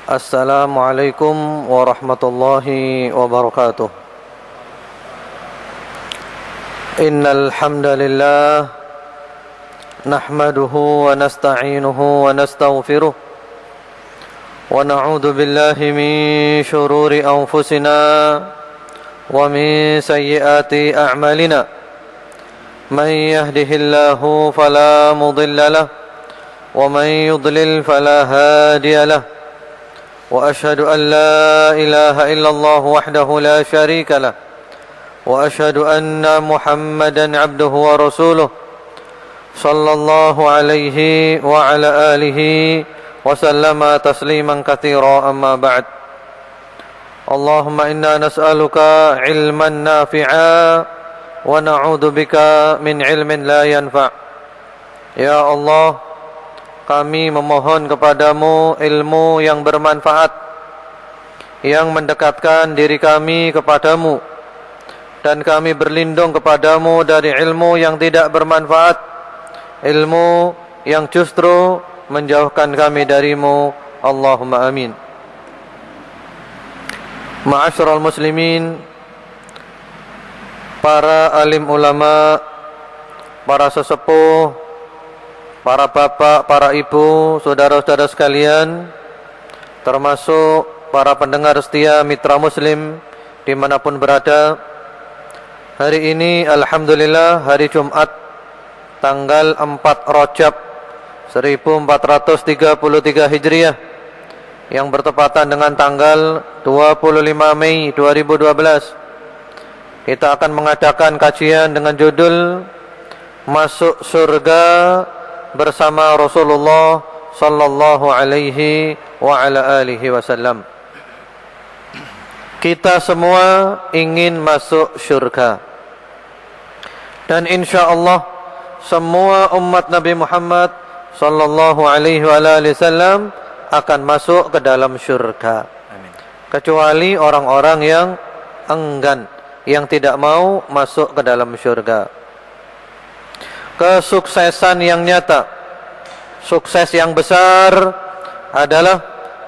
Assalamualaikum warahmatullahi wabarakatuh. Innal hamdalillah nahmaduhu wa nasta'inuhu wa nastaghfiruh wa na'udzu billahi min shururi anfusina wa min sayyiati a'malina. Man yahdihillahu fala mudilla lahu wa man yudlil fala hadiya lahu. وأشهد أن لا إله إلا الله وحده لا شريك له وأشهد أن محمدا عبده ورسوله صلى الله عليه وعلى آله وسلم تسليما كثيرا أما بعد. اللهم إنا نسألك علما نافعا ونعوذ بك من علم لا ينفع. Ya Allah, kami memohon kepadamu ilmu yang bermanfaat, yang mendekatkan diri kami kepadamu, dan kami berlindung kepadamu dari ilmu yang tidak bermanfaat, ilmu yang justru menjauhkan kami darimu. Allahumma amin. Ma'asyiral muslimin, para alim ulama, para sesepuh, para bapak, para ibu, saudara-saudara sekalian, termasuk para pendengar setia Mitra Muslim dimanapun berada. Hari ini alhamdulillah hari Jumat tanggal 4 Rajab 1433 Hijriah yang bertepatan dengan tanggal 25 Mei 2012. Kita akan mengadakan kajian dengan judul Masuk Surga bersama Rasulullah sallallahu alaihi wa ala alihi wasallam. Kita semua ingin masuk surga. Dan insyaallah semua umat Nabi Muhammad sallallahu alaihi wa ala alihi wasallam akan masuk ke dalam surga. Amin. Kecuali orang-orang yang enggan, yang tidak mau masuk ke dalam surga. Kesuksesan yang nyata, sukses yang besar adalah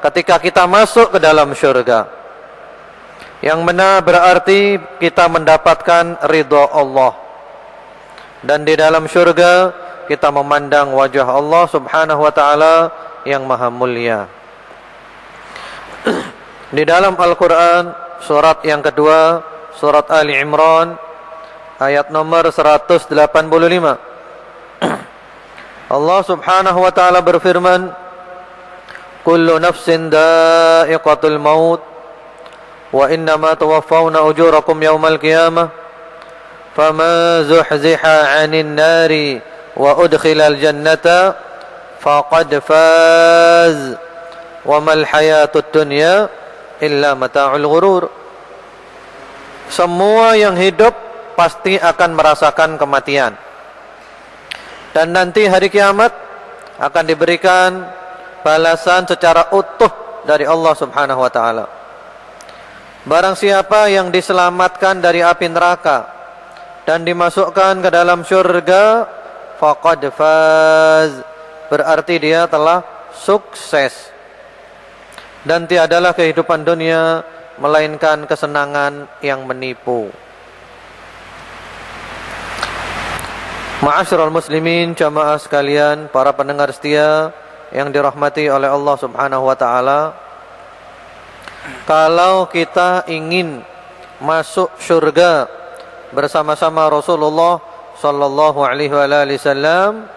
ketika kita masuk ke dalam surga. Yang benar berarti kita mendapatkan ridha Allah. Dan di dalam surga kita memandang wajah Allah subhanahu wa ta'ala yang maha mulia. Di dalam Al-Quran surat yang kedua, surat Ali Imran ayat nomor 185, Allah subhanahu wa ta'ala berfirman, Kullu nafsin da'iqatul maut wa innama tuwaffawna ujurakum yawmal qiyamah faman zuhziha 'anil nari wa udkhilal jannata faqad faz wa mal hayatud dunya illa mata'ul ghurur. Semua yang hidup pasti akan merasakan kematian. Dan nanti hari kiamat akan diberikan balasan secara utuh dari Allah subhanahu wa ta'ala. Barang siapa yang diselamatkan dari api neraka dan dimasukkan ke dalam surga, faqad faz, berarti dia telah sukses. Dan tiadalah kehidupan dunia melainkan kesenangan yang menipu. Ma'asyiral muslimin, jamaah sekalian, para pendengar setia yang dirahmati oleh Allah subhanahu wa ta'ala, kalau kita ingin masuk surga bersama-sama Rasulullah sallallahu alaihi wasallam,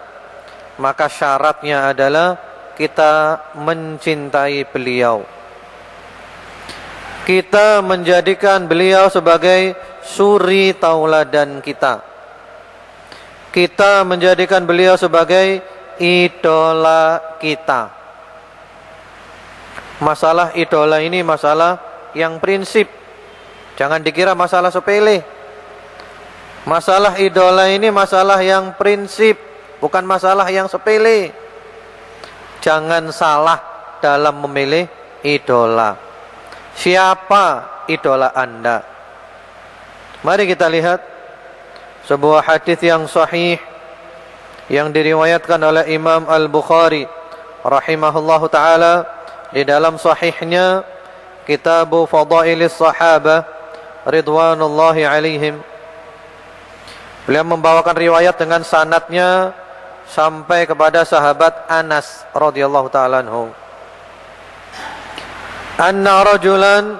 maka syaratnya adalah kita mencintai beliau. Kita menjadikan beliau sebagai suri tauladan kita. Kita menjadikan beliau sebagai idola kita. Masalah idola ini masalah yang prinsip. Jangan dikira masalah sepele. Masalah idola ini masalah yang prinsip, bukan masalah yang sepele. Jangan salah dalam memilih idola. Siapa idola Anda? Mari kita lihat sebuah hadis yang sahih yang diriwayatkan oleh Imam Al-Bukhari rahimahullahu taala di dalam sahihnya Kitabu Fadailis Sahabah ridwanullahi alaihim. Beliau membawakan riwayat dengan sanadnya sampai kepada sahabat Anas radhiyallahu taala anhu. Anna rajulan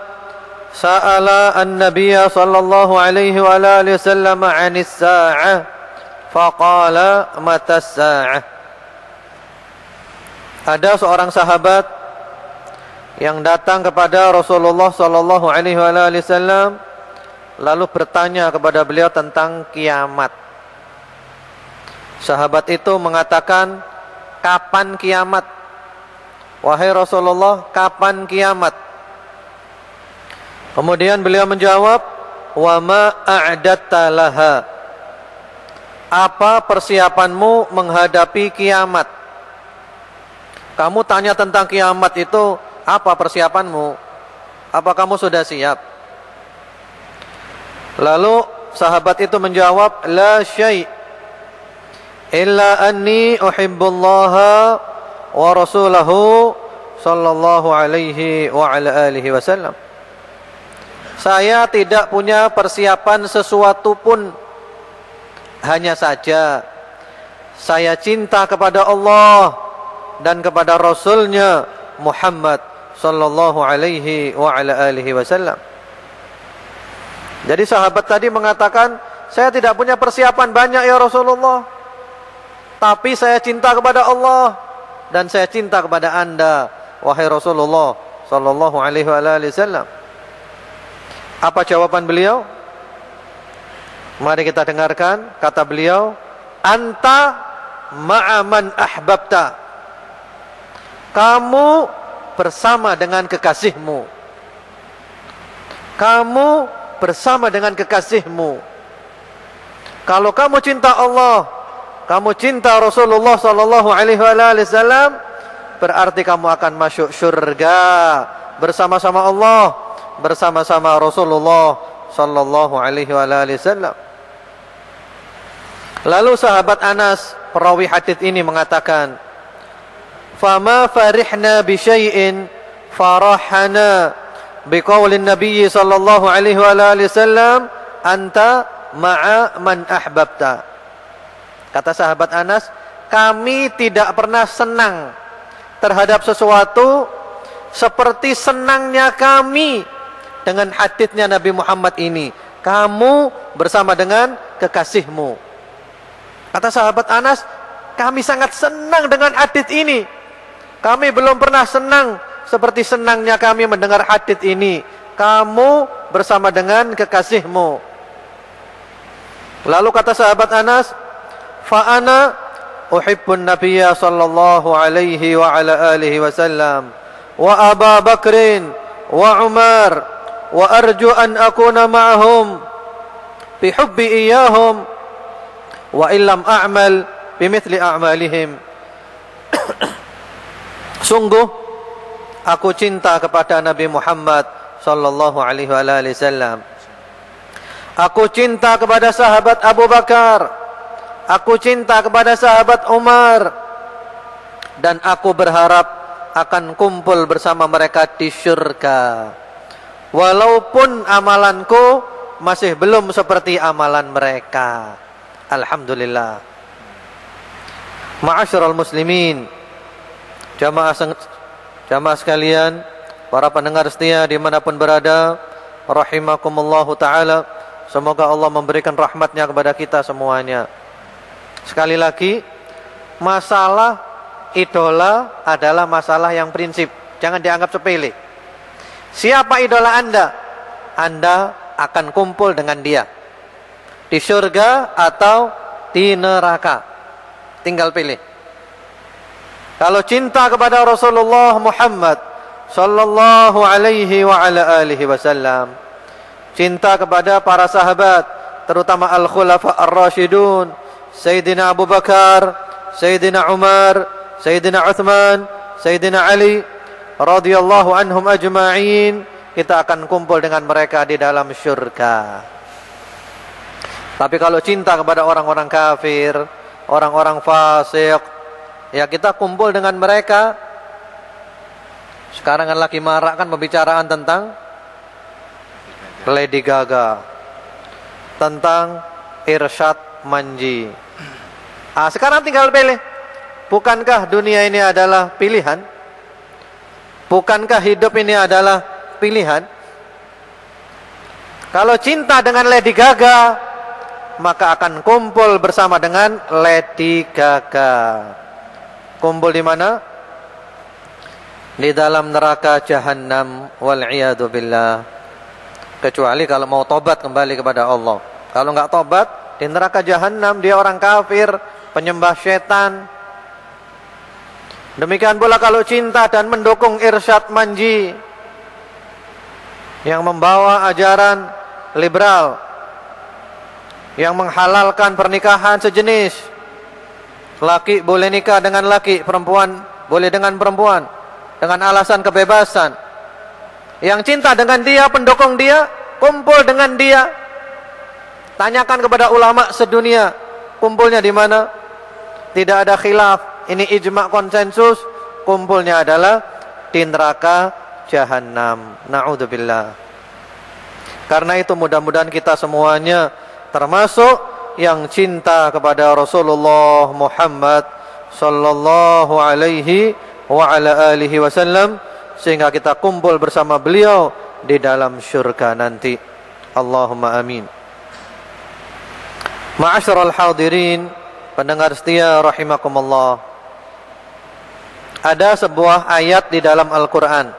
sa'ala an-nabiyya sallallahu alaihi wa alihi wasallam 'anis sa'ah faqala mata as-sa'ah. Ada seorang sahabat yang datang kepada Rasulullah sallallahu alaihi wasallam lalu bertanya kepada beliau tentang kiamat. Sahabat itu mengatakan, "Kapan kiamat? Wahai Rasulullah, kapan kiamat?" Kemudian beliau menjawab, "Wa ma a'datta laha?" Apa persiapanmu menghadapi kiamat? Kamu tanya tentang kiamat itu, apa persiapanmu? Apa kamu sudah siap? Lalu sahabat itu menjawab, "La syai' illa anni uhibbullaha wa rasulahu sallallahu alaihi wa ala alihi wasallam." Saya tidak punya persiapan sesuatu pun, hanya saja saya cinta kepada Allah dan kepada Rasulnya Muhammad sallallahu alaihi wa ala alihi wasallam. Jadi sahabat tadi mengatakan, saya tidak punya persiapan banyak ya Rasulullah, tapi saya cinta kepada Allah dan saya cinta kepada Anda wahai Rasulullah sallallahu alaihi wa alihi wasallam. Apa jawaban beliau? Mari kita dengarkan. Kata beliau, "Anta ma'aman ahbabta." Kamu bersama dengan kekasihmu. Kamu bersama dengan kekasihmu. Kalau kamu cinta Allah, kamu cinta Rasulullah sallallahu alaihi wasallam, berarti kamu akan masuk surga bersama-sama Allah, bersama-sama Rasulullah sallallahu alaihi wasallam. Lalu sahabat Anas, perawi hadis ini mengatakan, "Fama farihna bi syai'in farahana biqaulin Nabi sallallahu alaihi wasallam, anta ma'a man ahbabta." Kata sahabat Anas, kami tidak pernah senang terhadap sesuatu seperti senangnya kami dengan haditsnya Nabi Muhammad ini. Kamu bersama dengan kekasihmu. Kata sahabat Anas, kami sangat senang dengan hadits ini. Kami belum pernah senang seperti senangnya kami mendengar hadits ini. Kamu bersama dengan kekasihmu. Lalu kata sahabat Anas, fa ana uhibbun nabiyya sallallahu alaihi wa ala alihi wasallam wa Abu Bakrin wa Umar wa arju an akuna ma'ahum bi hubbi iyahum wa illam a'mal bimithli a'malihim. Sungguh aku cinta kepada Nabi Muhammad sallallahu alaihi wasallam. Aku cinta kepada sahabat Abu Bakar. Aku cinta kepada sahabat Umar. Dan aku berharap akan kumpul bersama mereka di syurga. Walaupun amalanku masih belum seperti amalan mereka. Alhamdulillah. Ma'asyiral muslimin, jamaah sekalian, para pendengar setia dimanapun berada, rahimakumullahu ta'ala. Semoga Allah memberikan rahmatnya kepada kita semuanya. Sekali lagi, masalah idola adalah masalah yang prinsip. Jangan dianggap sepele. Siapa idola Anda? Anda akan kumpul dengan dia di surga atau di neraka. Tinggal pilih. Kalau cinta kepada Rasulullah Muhammad sallallahu alaihi wa ala alihi wasallam, cinta kepada para sahabat, terutama al-khulafa ar-rasyidun, Sayyidina Abu Bakar, Sayyidina Umar, Sayyidina Uthman, Sayyidina Ali radhiyallahu anhum ajma'in, kita akan kumpul dengan mereka di dalam syurga. Tapi kalau cinta kepada orang-orang kafir, orang-orang fasik, ya kita kumpul dengan mereka Sekarang kan lagi marak kan pembicaraan tentang Lady Gaga, tentang Irsyad Manji. Sekarang tinggal pilih. Bukankah dunia ini adalah pilihan? Bukankah hidup ini adalah pilihan? Kalau cinta dengan Lady Gaga, maka akan kumpul bersama dengan Lady Gaga. Kumpul di mana? Di dalam neraka Jahannam, wal'iyadu billah. Kecuali kalau mau tobat kembali kepada Allah. Kalau enggak tobat, di neraka Jahannam, dia orang kafir, penyembah setan. Demikian pula kalau cinta dan mendukung Irsyad Manji yang membawa ajaran liberal, yang menghalalkan pernikahan sejenis. Laki boleh nikah dengan laki, perempuan boleh dengan perempuan, dengan alasan kebebasan. Yang cinta dengan dia, pendukung dia, kumpul dengan dia. Tanyakan kepada ulama sedunia, kumpulnya di mana? Tidak ada khilaf, ini ijma' konsensus, kumpulnya adalah di neraka Jahannam. Na'udzubillah. Karena itu mudah-mudahan kita semuanya termasuk yang cinta kepada Rasulullah Muhammad sallallahu alaihi wa ala alihi wasallam, sehingga kita kumpul bersama beliau di dalam syurga nanti. Allahumma amin. Ma'asyiral hadirin, pendengar setia rahimakumullah. Ada sebuah ayat di dalam Al-Qur'an.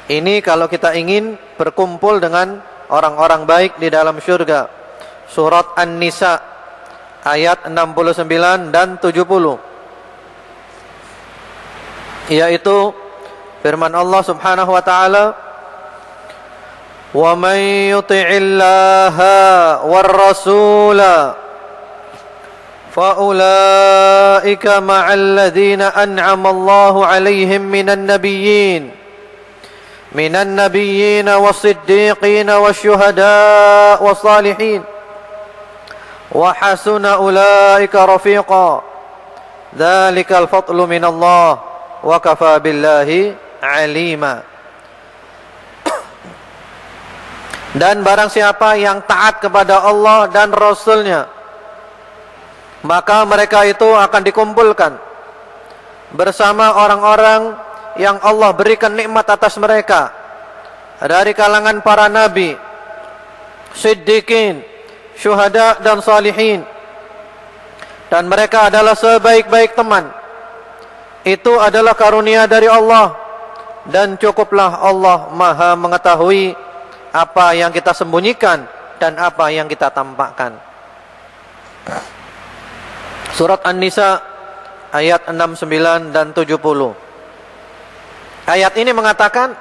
Ini kalau kita ingin berkumpul dengan orang-orang baik di dalam syurga. Surat An-Nisa ayat 69 dan 70. Yaitu firman Allah Subhanahu wa taala, "Wa may yuti'illaha war-rasula fa ulaika ma'al ladzina an'ama Allahu 'alaihim minan nabiyyin was-siddiqin wasyuhada was-salihin wa hasuna ulaika rafiqa dzalikal fadlu minallah wa kafa billahi 'alima." Dan barang siapa yang taat kepada Allah dan Rasulnya, maka mereka itu akan dikumpulkan bersama orang-orang yang Allah berikan nikmat atas mereka dari kalangan para nabi, siddiqin, syuhada dan salihin. Dan mereka adalah sebaik-baik teman. Itu adalah karunia dari Allah, dan cukuplah Allah Maha mengetahui apa yang kita sembunyikan dan apa yang kita tampakkan. Surat An-Nisa ayat 69 dan 70. Ayat ini mengatakan,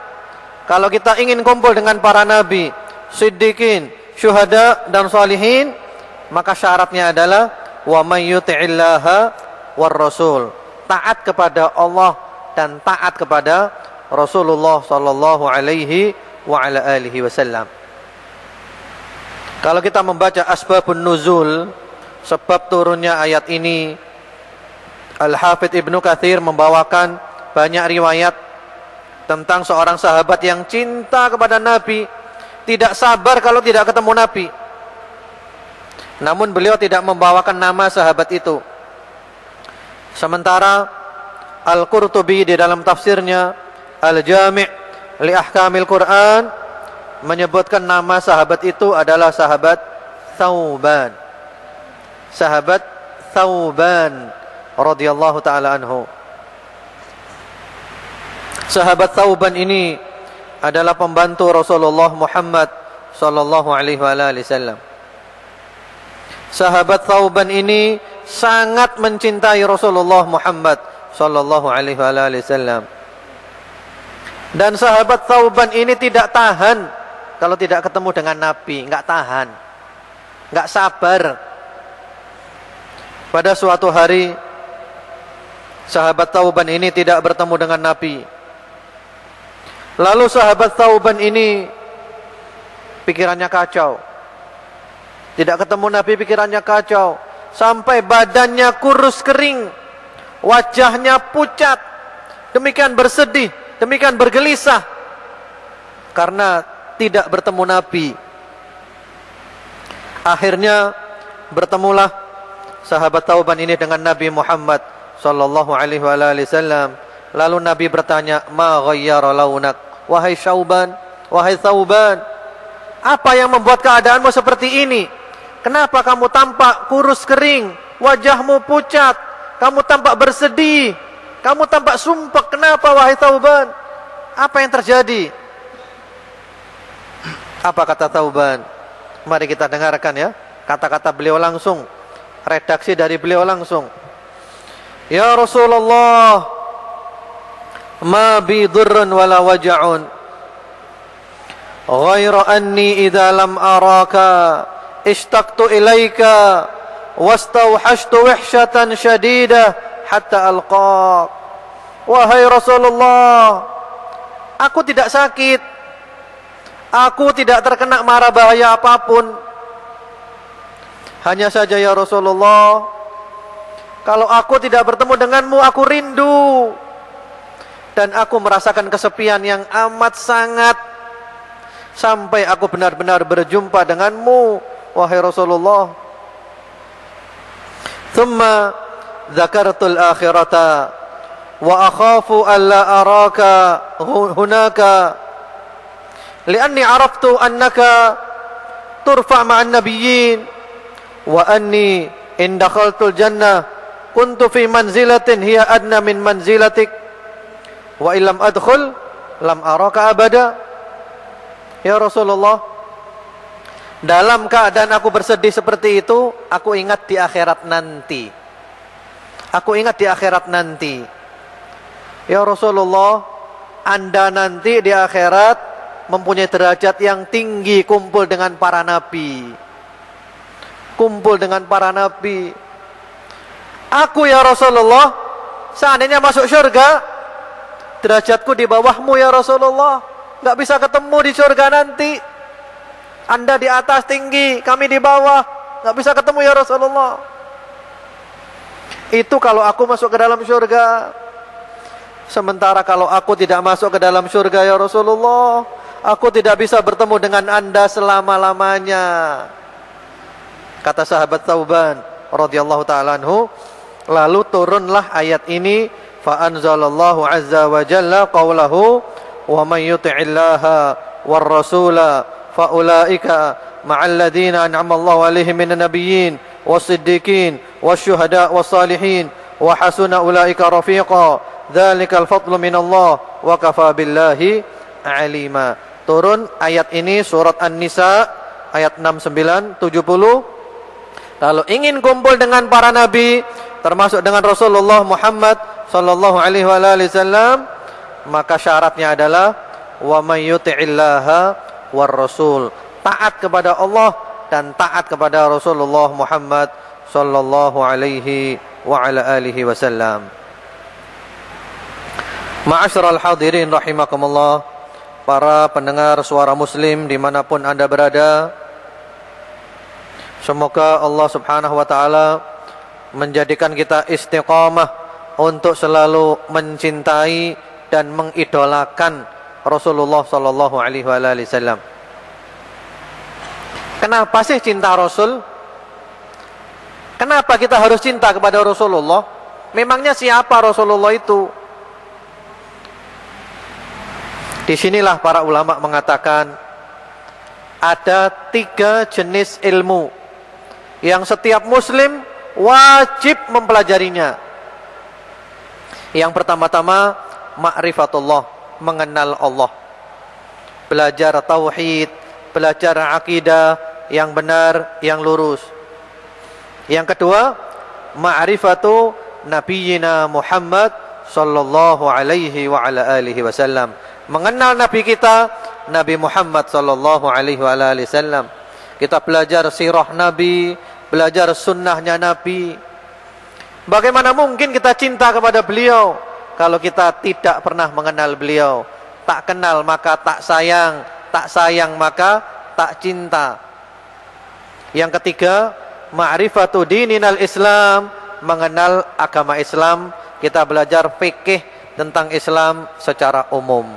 kalau kita ingin kumpul dengan para nabi, siddiqin, syuhada dan salihin, maka syaratnya adalah wa may yuti'illaha war rasul. Taat kepada Allah dan taat kepada Rasulullah sallallahu alaihi wa ala alihi wasallam. Kalau kita membaca asbabun nuzul, sebab turunnya ayat ini, Al-Hafidz Ibnu Katsir membawakan banyak riwayat tentang seorang sahabat yang cinta kepada Nabi, tidak sabar kalau tidak ketemu Nabi. Namun beliau tidak membawakan nama sahabat itu. Sementara Al-Qurtubi di dalam tafsirnya Al-Jami' li Ahkamil Quran menyebutkan nama sahabat itu adalah sahabat Thauban. Sahabat Thauban radhiyallahu taala anhu. Sahabat Thauban ini adalah pembantu Rasulullah Muhammad sallallahu alaihi wasallam. Sahabat Thauban ini sangat mencintai Rasulullah Muhammad sallallahu alaihi wasallam. Dan sahabat Thauban ini tidak tahan kalau tidak ketemu dengan Nabi, enggak tahan. Enggak sabar. Pada suatu hari sahabat Thauban ini tidak bertemu dengan Nabi. Lalu sahabat Thauban ini pikirannya kacau. Tidak ketemu Nabi, pikirannya kacau. Sampai badannya kurus kering, wajahnya pucat, demikian bersedih, demikian bergelisah karena tidak bertemu Nabi. Akhirnya bertemulah sahabat Thauban ini dengan Nabi Muhammad sallallahu alaihi wasallam. Lalu Nabi bertanya, "Ma ghayyara launak?" Wahai Syauban, wahai Thauban, apa yang membuat keadaanmu seperti ini? Kenapa kamu tampak kurus kering, wajahmu pucat, kamu tampak bersedih, kamu tampak sumpek? Kenapa wahai Thauban? Apa yang terjadi? Apa kata Thauban? Mari kita dengarkan ya, kata-kata beliau langsung, redaksi dari beliau langsung. Ya Rasulullah, ma bi dhurrun wala waja'un ghaira anni idza lam araka ishtaqtu ilaika wastawhashtu wahsyatan shadidah hatta alqaq. Wahai Rasulullah, aku tidak sakit, aku tidak terkena mara bahaya apapun. Hanya saja ya Rasulullah, kalau aku tidak bertemu denganmu, aku rindu. Dan aku merasakan kesepian yang amat sangat, sampai aku benar-benar berjumpa denganmu, wahai Rasulullah. Thumma dzakartul akhirata wa akhafu alla araka hunaka li'anni araftu annaka turfa' ma'an nabiyyin wa anni in dakhaltul jannah kuntu fi manzilatin hiya adna min manzilatik wa illam adkhul lam araka abada. Ya Rasulullah, dalam keadaan aku bersedih seperti itu, aku ingat di akhirat nanti. Aku ingat di akhirat nanti. Ya Rasulullah, Anda nanti di akhirat mempunyai derajat yang tinggi, kumpul dengan para nabi. Kumpul dengan para nabi. Aku ya Rasulullah, seandainya masuk surga, derajatku di bawahmu ya Rasulullah, gak bisa ketemu di surga nanti. Anda di atas tinggi, kami di bawah, gak bisa ketemu ya Rasulullah. Itu kalau aku masuk ke dalam surga. Sementara kalau aku tidak masuk ke dalam surga ya Rasulullah, aku tidak bisa bertemu dengan Anda selama-lamanya. Kata sahabat Thauban radhiyallahu ta'ala anhu. Lalu turunlah ayat ini, fa anzalallahu azza wa jalla qawlahu wa man yuti'illaha war rasula fa ulaika ma'al ladzina an'ama Allahu 'alaihim minan nabiyyin was-siddiqin wasyuhada was-salihin wa hasuna ulaika rafiqa dzalikal fadlu minallah wa kafa billahi 'alima. Turun ayat ini surat An-Nisa ayat 69 70. Kalau ingin kumpul dengan para nabi termasuk dengan Rasulullah Muhammad sallallahu alaihi wasallam, maka syaratnya adalah wa may yuti'illaha war rasul, taat kepada Allah dan taat kepada Rasulullah Muhammad sallallahu alaihi wa ala alihi wasallam. Ma'asyiral hadirin rahimakumullah, para pendengar suara Muslim dimanapun Anda berada, semoga Allah subhanahu wa ta'ala menjadikan kita istiqamah untuk selalu mencintai dan mengidolakan Rasulullah sallallahu alaihi wasallam. Kenapa sih cinta Rasul? Kenapa kita harus cinta kepada Rasulullah? Memangnya siapa Rasulullah itu? Disinilah para ulama mengatakan ada 3 jenis ilmu yang setiap muslim wajib mempelajarinya. Yang pertama-tama ma'rifatullah, mengenal Allah. Belajar tauhid, belajar akidah yang benar, yang lurus. Yang kedua, ma'rifatu nabiyyina Muhammad sallallahu alaihi wa ala alihi wasallam. Mengenal nabi kita, Nabi Muhammad sallallahu alaihi wa ala alihi wasallam. Kita belajar sirah nabi, belajar sunnahnya nabi. Bagaimana mungkin kita cinta kepada beliau kalau kita tidak pernah mengenal beliau? Tak kenal maka tak sayang, tak sayang maka tak cinta. Yang ketiga, ma'rifatu dininal Islam, mengenal agama Islam. Kita belajar fikih tentang Islam secara umum.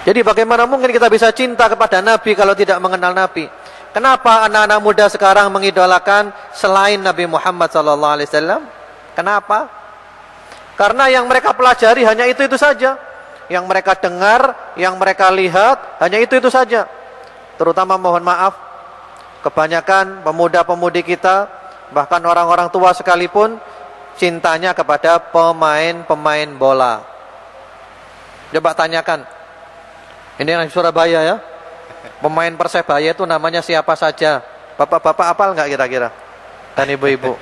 Jadi bagaimana mungkin kita bisa cinta kepada Nabi kalau tidak mengenal Nabi? Kenapa anak-anak muda sekarang mengidolakan selain Nabi Muhammad SAW? Kenapa? Karena yang mereka pelajari hanya itu-itu saja. Yang mereka dengar, yang mereka lihat, hanya itu-itu saja. Terutama mohon maaf, kebanyakan pemuda-pemudi kita, bahkan orang-orang tua sekalipun, cintanya kepada pemain-pemain bola. Coba tanyakan, ini yang di Surabaya ya, pemain Persebaya itu namanya siapa saja? Bapak-bapak apal nggak kira-kira? Dan ibu-ibu.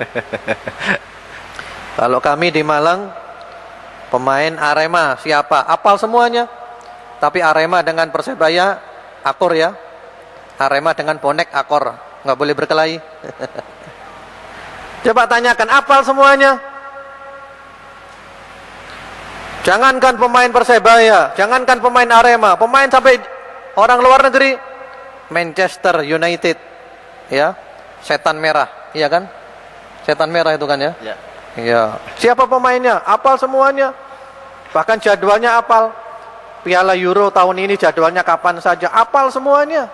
Kalau kami di Malang, pemain Arema siapa? Apal semuanya. Tapi Arema dengan Persebaya akur ya. Arema dengan bonek akor, nggak boleh berkelahi. Coba tanyakan, apal semuanya. Jangankan pemain Persebaya, jangankan pemain Arema, pemain sampai orang luar negeri, Manchester United, ya, setan merah, iya kan? Setan merah itu kan ya? Ya. Iya. Siapa pemainnya? Apal semuanya. Bahkan jadwalnya apal. Piala Euro tahun ini jadwalnya kapan saja, apal semuanya.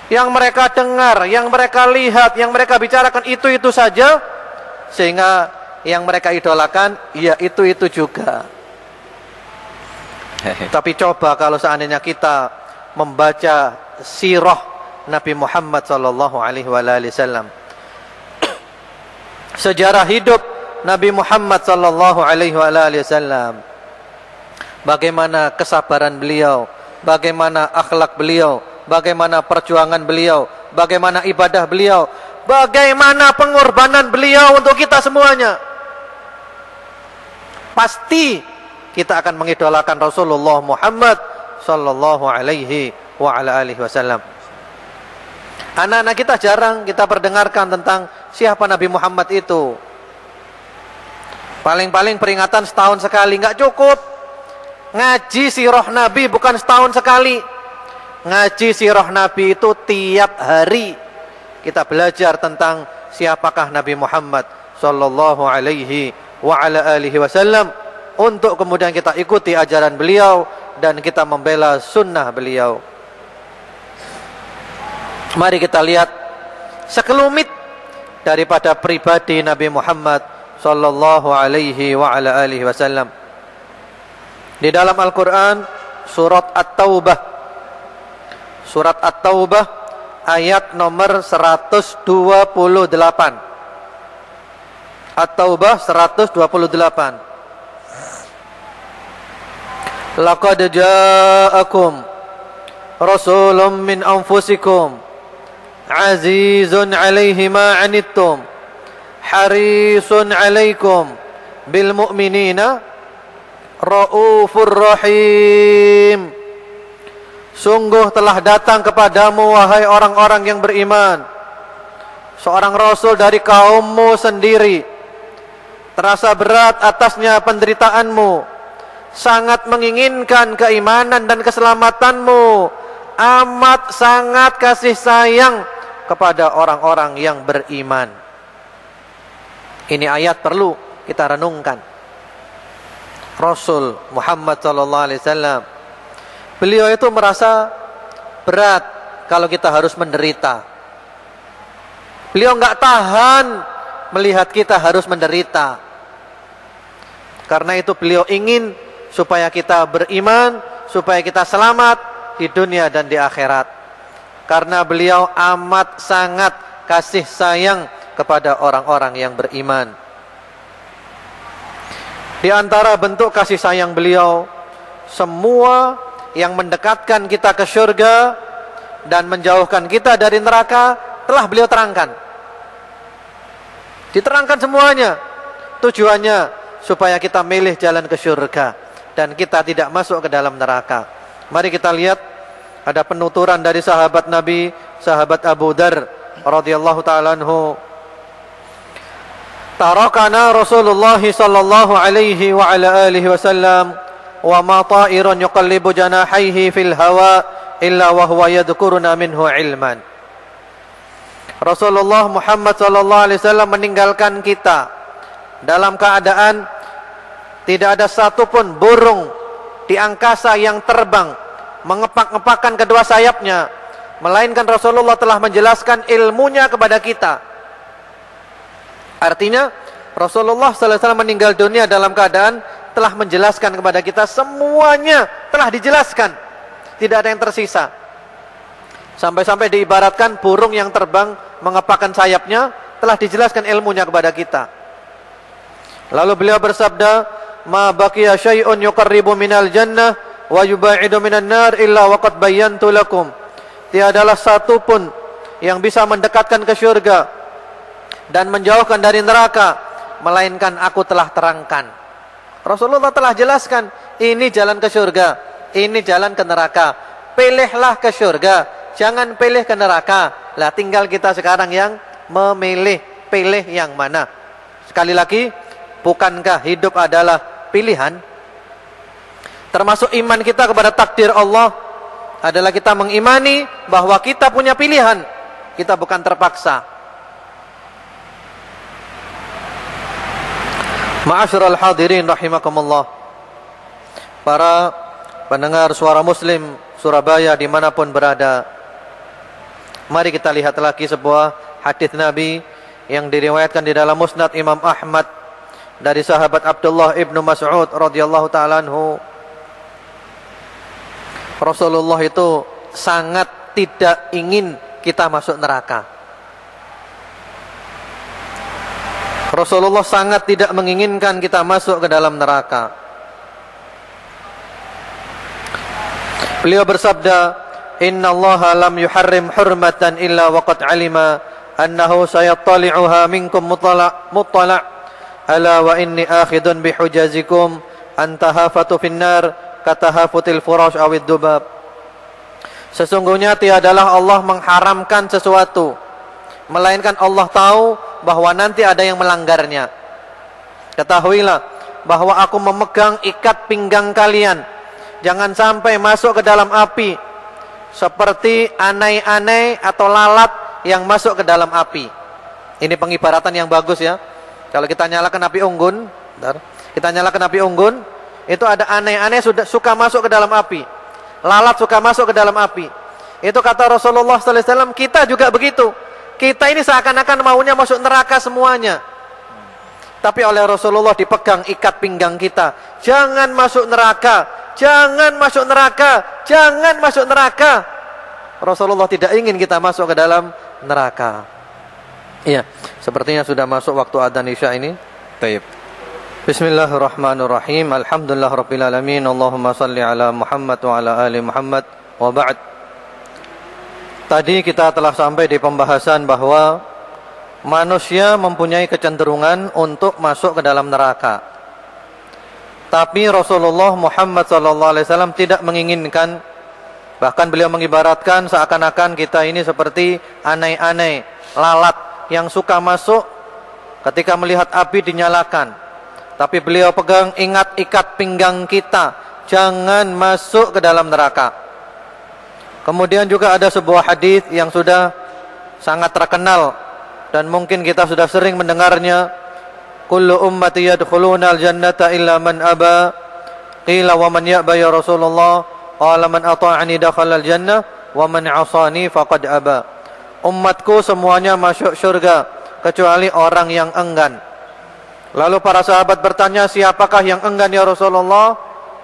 Yang mereka dengar, yang mereka lihat, yang mereka bicarakan itu-itu saja, sehingga yang mereka idolakan ya itu-itu juga. Tapi coba kalau seandainya kita membaca sirah Nabi Muhammad SAW, sejarah hidup Nabi Muhammad SAW, bagaimana kesabaran beliau, bagaimana akhlak beliau, bagaimana perjuangan beliau, bagaimana ibadah beliau, bagaimana pengorbanan beliau untuk kita semuanya. Pasti kita akan mengidolakan Rasulullah Muhammad sallallahu alaihi wa ala alihi wasallam. Anak-anak kita jarang kita perdengarkan tentang siapa Nabi Muhammad itu. Paling-paling peringatan setahun sekali, nggak cukup. Ngaji sirah Nabi bukan setahun sekali. Ngaji sirah Nabi itu tiap hari kita belajar tentang siapakah Nabi Muhammad sallallahu alaihi wa ala alihi wasallam, untuk kemudian kita ikuti ajaran beliau dan kita membela sunnah beliau. Mari kita lihat sekelumit daripada pribadi Nabi Muhammad sallallahu alaihi wa ala alihi wasallam. Di dalam Al-Qur'an surat At-Taubah, surat At-Taubah ayat nomor 128. At-Taubah 128. Laqad ja'akum rasulun min anfusikum azizun 'alaihi ma 'anittum harisun 'alaikum bil mu'minina raufur rahim. Sungguh telah datang kepadamu wahai orang-orang yang beriman seorang rasul dari kaummu sendiri, terasa berat atasnya penderitaanmu, sangat menginginkan keimanan dan keselamatanmu, amat sangat kasih sayang kepada orang-orang yang beriman. Ini ayat perlu kita renungkan. Rasul Muhammad SAW, beliau itu merasa berat kalau kita harus menderita. Beliau enggak tahan melihat kita harus menderita. Karena itu beliau ingin supaya kita beriman, supaya kita selamat di dunia dan di akhirat. Karena beliau amat sangat kasih sayang kepada orang-orang yang beriman. Di antara bentuk kasih sayang beliau, semua yang mendekatkan kita ke surga dan menjauhkan kita dari neraka telah beliau terangkan. Diterangkan semuanya. Tujuannya supaya kita milih jalan ke surga dan kita tidak masuk ke dalam neraka. Mari kita lihat ada penuturan dari sahabat Nabi, sahabat Abu Dar radhiyallahu taala anhu. Tarakana Rasulullah sallallahu alaihi wa ala alihi wasallam wa ma ta'irun yuqallibu janahaihi fil hawa illa wa huwa yadhkuruna minhu ilman. Rasulullah Muhammad sallallahu alaihi wasallam meninggalkan kita dalam keadaan Tidak ada satupun burung di angkasa yang terbang mengepak-ngepakkan kedua sayapnya, melainkan Rasulullah telah menjelaskan ilmunya kepada kita. Artinya Rasulullah sallallahu alaihi wasallam meninggal dunia dalam keadaan telah menjelaskan kepada kita, semuanya telah dijelaskan, tidak ada yang tersisa. Sampai-sampai diibaratkan burung yang terbang mengepakkan sayapnya, telah dijelaskan ilmunya kepada kita. Lalu beliau bersabda, "Ma baqiya syai'un yuqarribu minal jannah wa yubaidu minan nar illa waqad bayyantu lakum." Tiadalah satu pun yang bisa mendekatkan ke syurga dan menjauhkan dari neraka, melainkan aku telah terangkan. Rasulullah telah jelaskan, ini jalan ke syurga, ini jalan ke neraka. Pilihlah ke syurga, jangan pilih ke neraka. Lah tinggal kita sekarang yang memilih, pilih yang mana. Sekali lagi, bukankah hidup adalah pilihan? Termasuk iman kita kepada takdir Allah adalah kita mengimani bahwa kita punya pilihan, kita bukan terpaksa. Ma'asyiral hadirin rahimakumullah, para pendengar suara Muslim Surabaya dimanapun berada, mari kita lihat lagi sebuah hadis Nabi yang diriwayatkan di dalam Musnad Imam Ahmad dari sahabat Abdullah ibnu Mas'ud radhiyallahu ta'ala anhu. Rasulullah itu sangat tidak ingin kita masuk neraka. Rasulullah sangat tidak menginginkan kita masuk ke dalam neraka. Beliau bersabda, "Inna Allah lam yuharrim hurmatan illa waqad alima annahu sayattali'uha minkum muttala' ala wa inni akhidun bihujazikum antahafatu finnar katahafutil furash awid dubab." Sesungguhnya tiadalah Allah mengharamkan sesuatu, melainkan Allah tahu bahwa nanti ada yang melanggarnya. Ketahuilah bahwa aku memegang ikat pinggang kalian, jangan sampai masuk ke dalam api seperti anai-anai atau lalat yang masuk ke dalam api. Ini pengibaratan yang bagus ya. Kalau kita nyalakan api unggun, kita nyalakan api unggun, itu ada aneh-aneh suka masuk ke dalam api. Lalat suka masuk ke dalam api. Itu kata Rasulullah sallallahu alaihi wasallam, kita juga begitu. Kita ini seakan-akan maunya masuk neraka semuanya. Tapi oleh Rasulullah dipegang ikat pinggang kita. Jangan masuk neraka, jangan masuk neraka, jangan masuk neraka. Rasulullah tidak ingin kita masuk ke dalam neraka. Iya, sepertinya sudah masuk waktu adzan Isya ini. Baik. Bismillahirrahmanirrahim. Alhamdulillahirabbil alamin. Allahumma shalli ala Muhammad wa ala ali Muhammad. Wa ba'd. Tadi kita telah sampai di pembahasan bahwa manusia mempunyai kecenderungan untuk masuk ke dalam neraka. Tapi Rasulullah Muhammad SAW tidak menginginkan. Bahkan beliau mengibaratkan seakan-akan kita ini seperti anai-anai, lalat yang suka masuk ketika melihat api dinyalakan. Tapi beliau pegang, ingat ikat pinggang kita, jangan masuk ke dalam neraka. Kemudian juga ada sebuah hadis yang sudah sangat terkenal dan mungkin kita sudah sering mendengarnya. Kullu ummati yadkhuluna al-jannata illa man aba. Qila wa man ya'ba ya Rasulullah? Qala man ata'ani dakhala al-jannah wa man 'asani faqad aba. Umatku semuanya masuk surga kecuali orang yang enggan. Lalu para sahabat bertanya, siapakah yang enggan ya Rasulullah?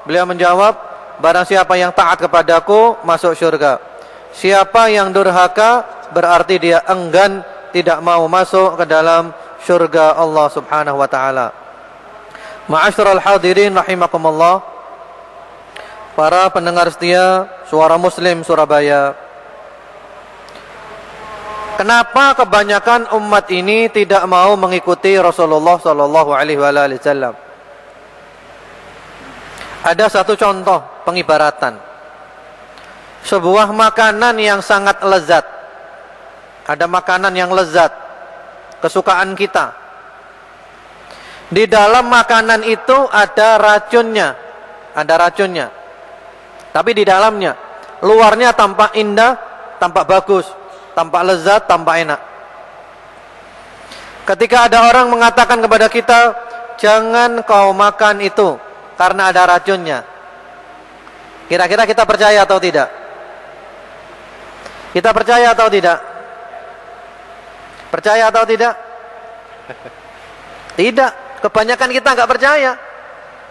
Beliau menjawab, barang siapa yang taat kepadaku masuk surga. Siapa yang durhaka berarti dia enggan, tidak mau masuk ke dalam surga Allah Subhanahu wa taala. Ma'asyiral hadirin rahimakumullah, para pendengar setia Suara Muslim Surabaya. Kenapa kebanyakan umat ini tidak mau mengikuti Rasulullah sallallahu alaihi wasallam? Ada satu contoh pengibaratan. Sebuah makanan yang sangat lezat. Ada makanan yang lezat, kesukaan kita. Di dalam makanan itu ada racunnya. Ada racunnya. Tapi di dalamnya, luarnya tampak indah, tampak bagus, tampak lezat, tampak enak. Ketika ada orang mengatakan kepada kita, jangan kau makan itu karena ada racunnya. Kira-kira kita percaya atau tidak? Kita percaya atau tidak? Percaya atau tidak? Tidak. Kebanyakan kita nggak percaya.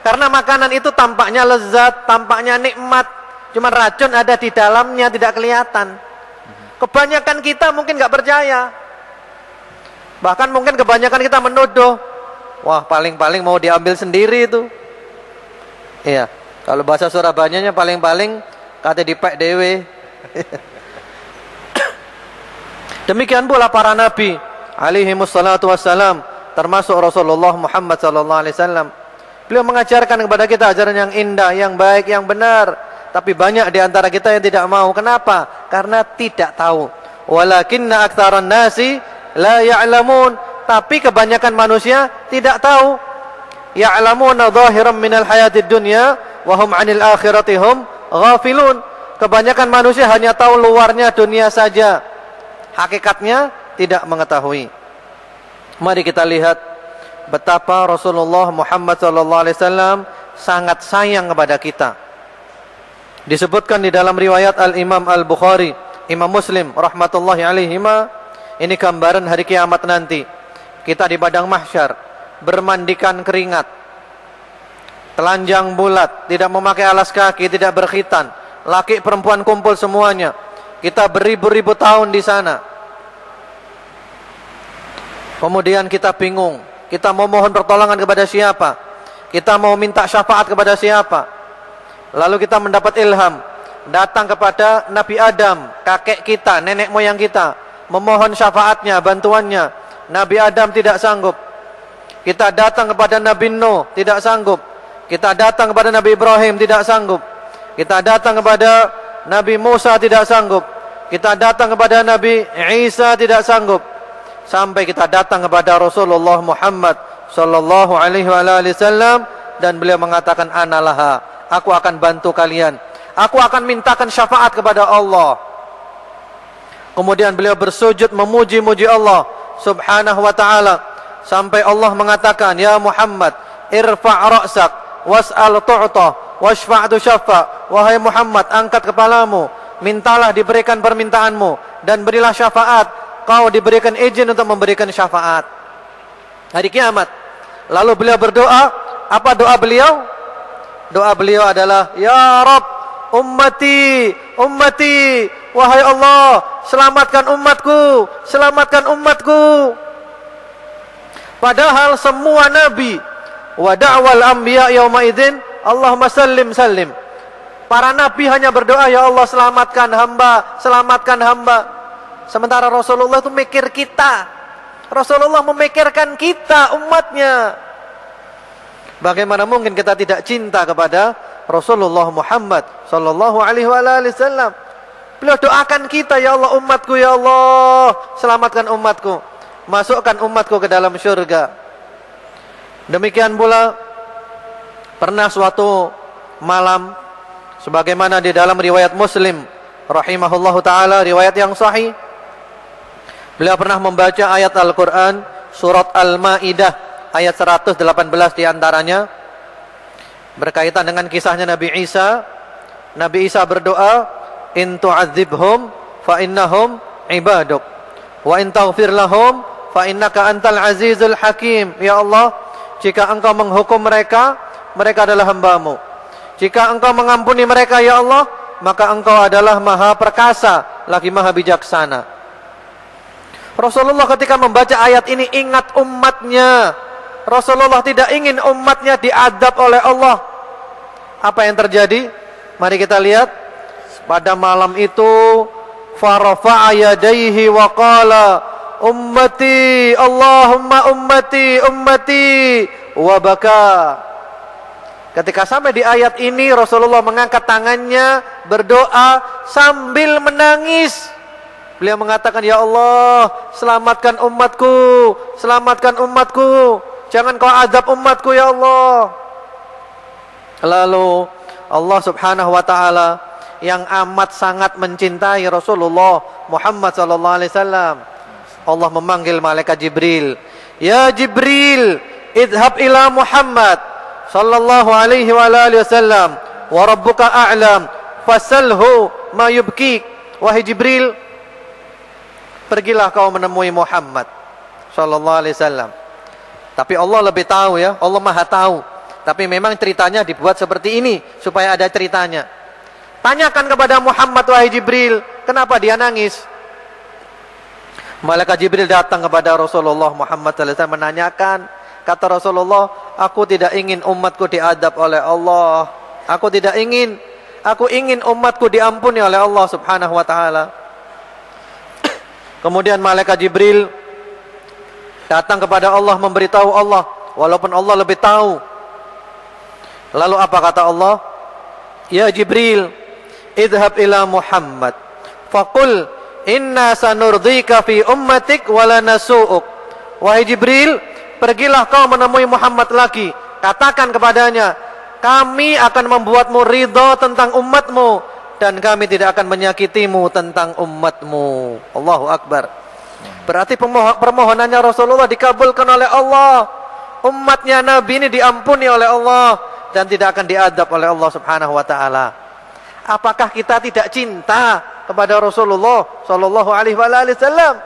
Karena makanan itu tampaknya lezat, tampaknya nikmat. Cuma racun ada di dalamnya, tidak kelihatan. Kebanyakan kita mungkin nggak percaya. Bahkan mungkin kebanyakan kita menuduh. Wah, paling-paling mau diambil sendiri itu. Iya. Kalau bahasa Surabayanya paling-paling kata dipek dewe. Demikian pula para nabi alaihi wassalatu wassalam, termasuk Rasulullah Muhammad sallallahu alaihi wasallam. Beliau mengajarkan kepada kita ajaran yang indah, yang baik, yang benar. Tapi banyak di antara kita yang tidak mau. Kenapa? Karena tidak tahu. Walakinna aktsaran nasi la ya'lamun. Tapi kebanyakan manusia tidak tahu. Ya'lamuna dhahiran minal hayatid dunya wa hum 'anil akhirati hum ghafilun. Kebanyakan manusia hanya tahu luarnya dunia saja. Hakikatnya tidak mengetahui. Mari kita lihat betapa Rasulullah Muhammad SAW sangat sayang kepada kita. Disebutkan di dalam riwayat Al-Imam Al-Bukhari, Imam Muslim rahmatullahi alaihima, ini gambaran hari kiamat nanti. Kita di padang mahsyar bermandikan keringat, telanjang bulat, tidak memakai alas kaki, tidak berkhitan, laki perempuan kumpul semuanya. Kita beribu-ribu tahun di sana. Kemudian kita bingung. Kita mau mohon pertolongan kepada siapa? Kita mau minta syafaat kepada siapa? Lalu kita mendapat ilham. Datang kepada Nabi Adam, kakek kita, nenek moyang kita. Memohon syafaatnya, bantuannya. Nabi Adam tidak sanggup. Kita datang kepada Nabi Nuh, tidak sanggup. Kita datang kepada Nabi Ibrahim, tidak sanggup. Kita datang kepada Nabi Musa, tidak sanggup. Kita datang kepada Nabi Isa, tidak sanggup. Sampai kita datang kepada Rasulullah Muhammad sallallahu alaihi wasallam, dan beliau mengatakan, analaha, aku akan bantu kalian. Aku akan mintakan syafaat kepada Allah. Kemudian beliau bersujud memuji-muji Allah subhanahu wa ta'ala. Sampai Allah mengatakan, ya Muhammad, irfa' ra'sak was'al tu'ta washfa'tu syafa'. Wahai Muhammad, angkat kepalamu, mintalah diberikan permintaanmu, dan berilah syafaat, kau diberikan izin untuk memberikan syafaat hari kiamat. Lalu beliau berdoa. Apa doa beliau? Doa beliau adalah, ya Rabb, ummati, ummati, wahai Allah, selamatkan umatku, selamatkan umatku. Padahal semua nabi, wa da'wal anbiya yauma idzin Allahumma sallim sallim. Para nabi hanya berdoa, ya Allah, selamatkan hamba, selamatkan hamba. Sementara Rasulullah itu mikir kita. Rasulullah memikirkan kita, umatnya. Bagaimana mungkin kita tidak cinta kepada Rasulullah Muhammad sallallahu alaihi wasallam? Beliau doakan kita, ya Allah, umatku, ya Allah, selamatkan umatku, masukkan umatku ke dalam syurga. Demikian pula pernah suatu malam, sebagaimana di dalam riwayat Muslim rahimahullahu taala, riwayat yang sahih, beliau pernah membaca ayat Al-Quran surat Al-Ma'idah ayat 118 diantaranya berkaitan dengan kisahnya Nabi Isa. Nabi Isa berdoa, in tu'adzibhum fa innahum ibaduk wa in taghfir lahum fa innaka antal azizul hakim. Ya Allah, jika engkau menghukum mereka, mereka adalah hambamu. Jika engkau mengampuni mereka, ya Allah, maka engkau adalah maha perkasa lagi maha bijaksana. Rasulullah ketika membaca ayat ini ingat umatnya. Rasulullah tidak ingin umatnya diadab oleh Allah. Apa yang terjadi? Mari kita lihat. Pada malam itu, farafa'a yadayhi wa qala, ummati, Allahumma ummati, ummati, wa baka. Ketika sampai di ayat ini, Rasulullah mengangkat tangannya, berdoa sambil menangis. Beliau mengatakan, ya Allah, selamatkan umatku, selamatkan umatku, jangan kau azab umatku, ya Allah. Lalu Allah subhanahu wa ta'ala yang amat sangat mencintai Rasulullah Muhammad sallallahu alaihi wasallam, Allah memanggil malaikat Jibril. Ya Jibril, idhab ila Muhammad sallallahu alaihi wa alihi wasallam wa rabbuka a'lam fasalhu ma yubkik. Wahai Jibril, pergilah kau menemui Muhammad sallallahu alaihi wasallam. Tapi Allah lebih tahu ya, Allah Maha tahu. Tapi memang ceritanya dibuat seperti ini supaya ada ceritanya. Tanyakan kepada Muhammad, wahai Jibril, kenapa dia nangis? Malaikat Jibril datang kepada Rasulullah Muhammad sallallahu alaihi wasallam menanyakan, kata Rasulullah, aku tidak ingin umatku diadab oleh Allah. Aku ingin umatku diampuni oleh Allah Subhanahu wa taala. Kemudian malaikat Jibril datang kepada Allah memberitahu Allah, walaupun Allah lebih tahu. Lalu apa kata Allah? Ya Jibril, idhab ila Muhammad faqul inna sanurdika fi ummatik wala nasu'uk. Wahai Jibril, pergilah kau menemui Muhammad lagi, katakan kepadanya, kami akan membuatmu ridho tentang umatmu dan kami tidak akan menyakitimu tentang umatmu. Allahu Akbar. Berarti permohonannya Rasulullah dikabulkan oleh Allah. Umatnya Nabi ini diampuni oleh Allah dan tidak akan diadab oleh Allah Subhanahu wa taala. Apakah kita tidak cinta kepada Rasulullah sallallahu alaihi wasallam?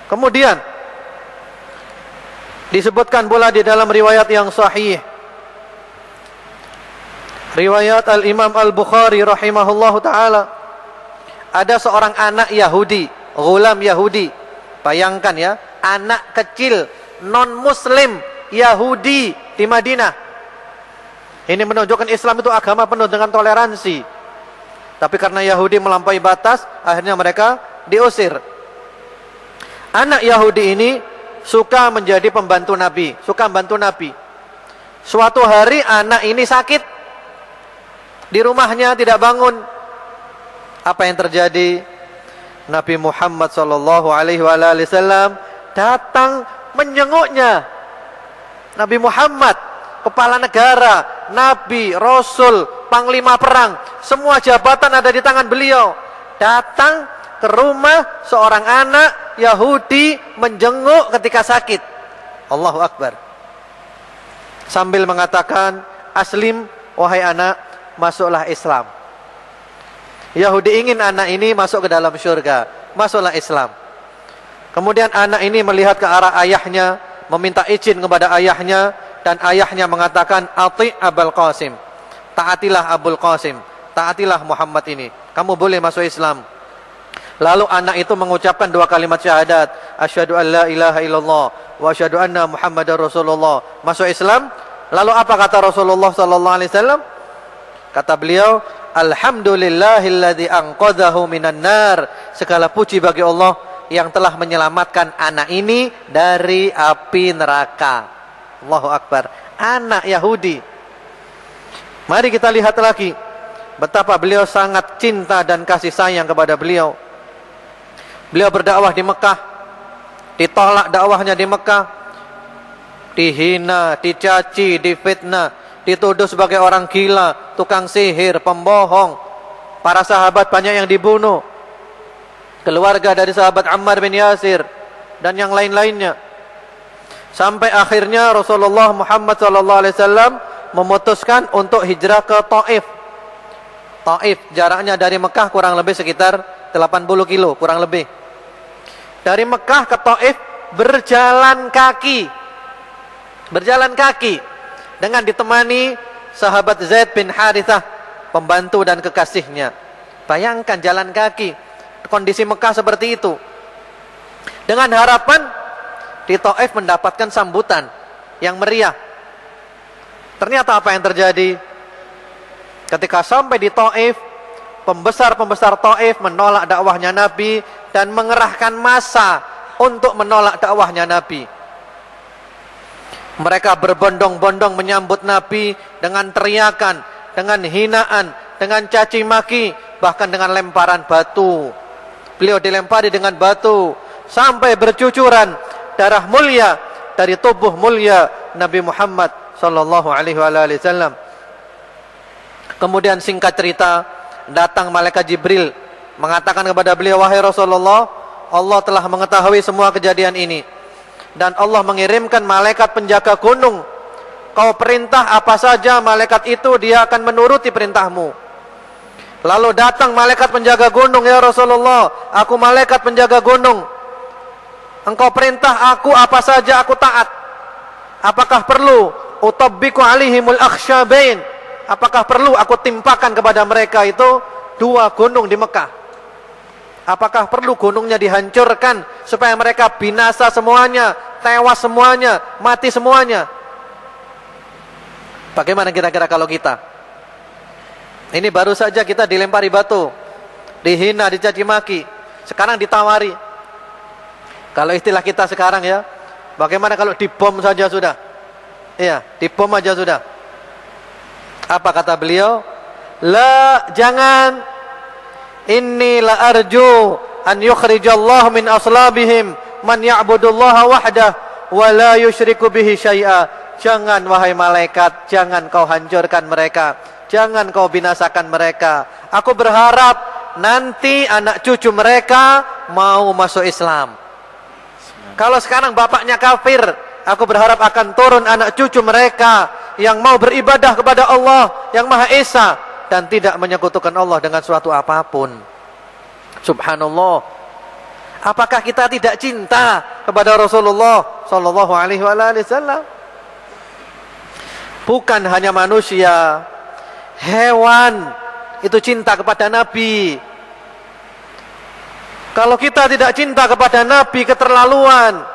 Kemudian disebutkan pula di dalam riwayat yang sahih, riwayat Al-Imam Al-Bukhari rahimahullahu ta'ala, ada seorang anak Yahudi, ghulam Yahudi. Bayangkan ya, anak kecil non-muslim Yahudi di Madinah. Ini menunjukkan Islam itu agama penuh dengan toleransi. Tapi karena Yahudi melampaui batas, akhirnya mereka diusir. Anak Yahudi ini suka menjadi pembantu Nabi, suka membantu Nabi. Suatu hari anak ini sakit. Di rumahnya tidak bangun. Apa yang terjadi? Nabi Muhammad sallallahu alaihi wasallam datang menjenguknya. Nabi Muhammad, kepala negara, nabi, rasul, panglima perang, semua jabatan ada di tangan beliau. Datang ke rumah seorang anak Yahudi menjenguk ketika sakit. Allahu Akbar. Sambil mengatakan, aslim wahai anak, masuklah Islam. Yahudi ingin anak ini masuk ke dalam syurga, masuklah Islam. Kemudian anak ini melihat ke arah ayahnya, meminta izin kepada ayahnya, dan ayahnya mengatakan, ati Abul Qasim, taatilah Abul Qasim, taatilah Muhammad ini, kamu boleh masuk Islam. Lalu anak itu mengucapkan dua kalimat syahadat, asyhadu an la ilaha illallah wa asyhadu anna Muhammadar Rasulullah, masuk Islam. Lalu apa kata Rasulullah sallallahu alaihi wasallam? Kata beliau, alhamdulillahilladzi anqadhahu minan nar. Segala puji bagi Allah yang telah menyelamatkan anak ini dari api neraka. Allahu Akbar. Anak Yahudi. Mari kita lihat lagi betapa beliau sangat cinta dan kasih sayang kepada beliau. Beliau berdakwah di Mekah, ditolak dakwahnya di Mekah, dihina, dicaci, difitnah, dituduh sebagai orang gila, tukang sihir, pembohong. Para sahabat banyak yang dibunuh. Keluarga dari sahabat Ammar bin Yasir dan yang lain-lainnya. Sampai akhirnya Rasulullah Muhammad SAW memutuskan untuk hijrah ke Taif. Taif jaraknya dari Mekah kurang lebih sekitar 80 kilo, kurang lebih. Dari Mekah ke Taif berjalan kaki. Berjalan kaki. Dengan ditemani sahabat Zaid bin Harithah, pembantu dan kekasihnya. Bayangkan jalan kaki, kondisi Mekah seperti itu. Dengan harapan di Taif mendapatkan sambutan yang meriah. Ternyata apa yang terjadi? Ketika sampai di Taif, pembesar-pembesar Taif menolak dakwahnya Nabi dan mengerahkan massa untuk menolak dakwahnya Nabi. Mereka berbondong-bondong menyambut Nabi dengan teriakan, dengan hinaan, dengan caci maki, bahkan dengan lemparan batu. Beliau dilempari dengan batu sampai bercucuran darah mulia dari tubuh mulia Nabi Muhammad sallallahu alaihi wasallam. Kemudian singkat cerita, datang malaikat Jibril mengatakan kepada beliau, wahai Rasulullah, Allah telah mengetahui semua kejadian ini. dan Allah mengirimkan malaikat penjaga gunung. Kau perintah apa saja, malaikat itu dia akan menuruti perintahmu. Lalu datang malaikat penjaga gunung, ya Rasulullah, aku malaikat penjaga gunung. Engkau perintah aku apa saja aku taat. Apakah perlu utabbiku alaihimul akhsyabain? Apakah perlu aku timpakan kepada mereka itu 2 gunung di Mekah? Apakah perlu gunungnya dihancurkan supaya mereka binasa semuanya, tewas semuanya, mati semuanya? Bagaimana kira-kira kalau kita? Ini baru saja kita dilempari batu, dihina, dicaci maki, sekarang ditawari. Kalau istilah kita sekarang ya, bagaimana kalau dibom saja sudah? Iya, dibom aja sudah. Apa kata beliau? La, jangan. Inni la arju an yukhrijallahu min aslabihim man ya'budullaha wahdah wa la yusyriku bihi syai'a. Jangan wahai malaikat, jangan kau hancurkan mereka, jangan kau binasakan mereka. Aku berharap nanti anak cucu mereka mau masuk Islam. Kalau sekarang bapaknya kafir, aku berharap akan turun anak cucu mereka yang mau beribadah kepada Allah yang Maha Esa dan tidak menyekutukan Allah dengan suatu apapun. Subhanallah. Apakah kita tidak cinta kepada Rasulullah sallallahu alaihi wasallam? Bukan hanya manusia, hewan itu cinta kepada Nabi. Kalau kita tidak cinta kepada Nabi, keterlaluan.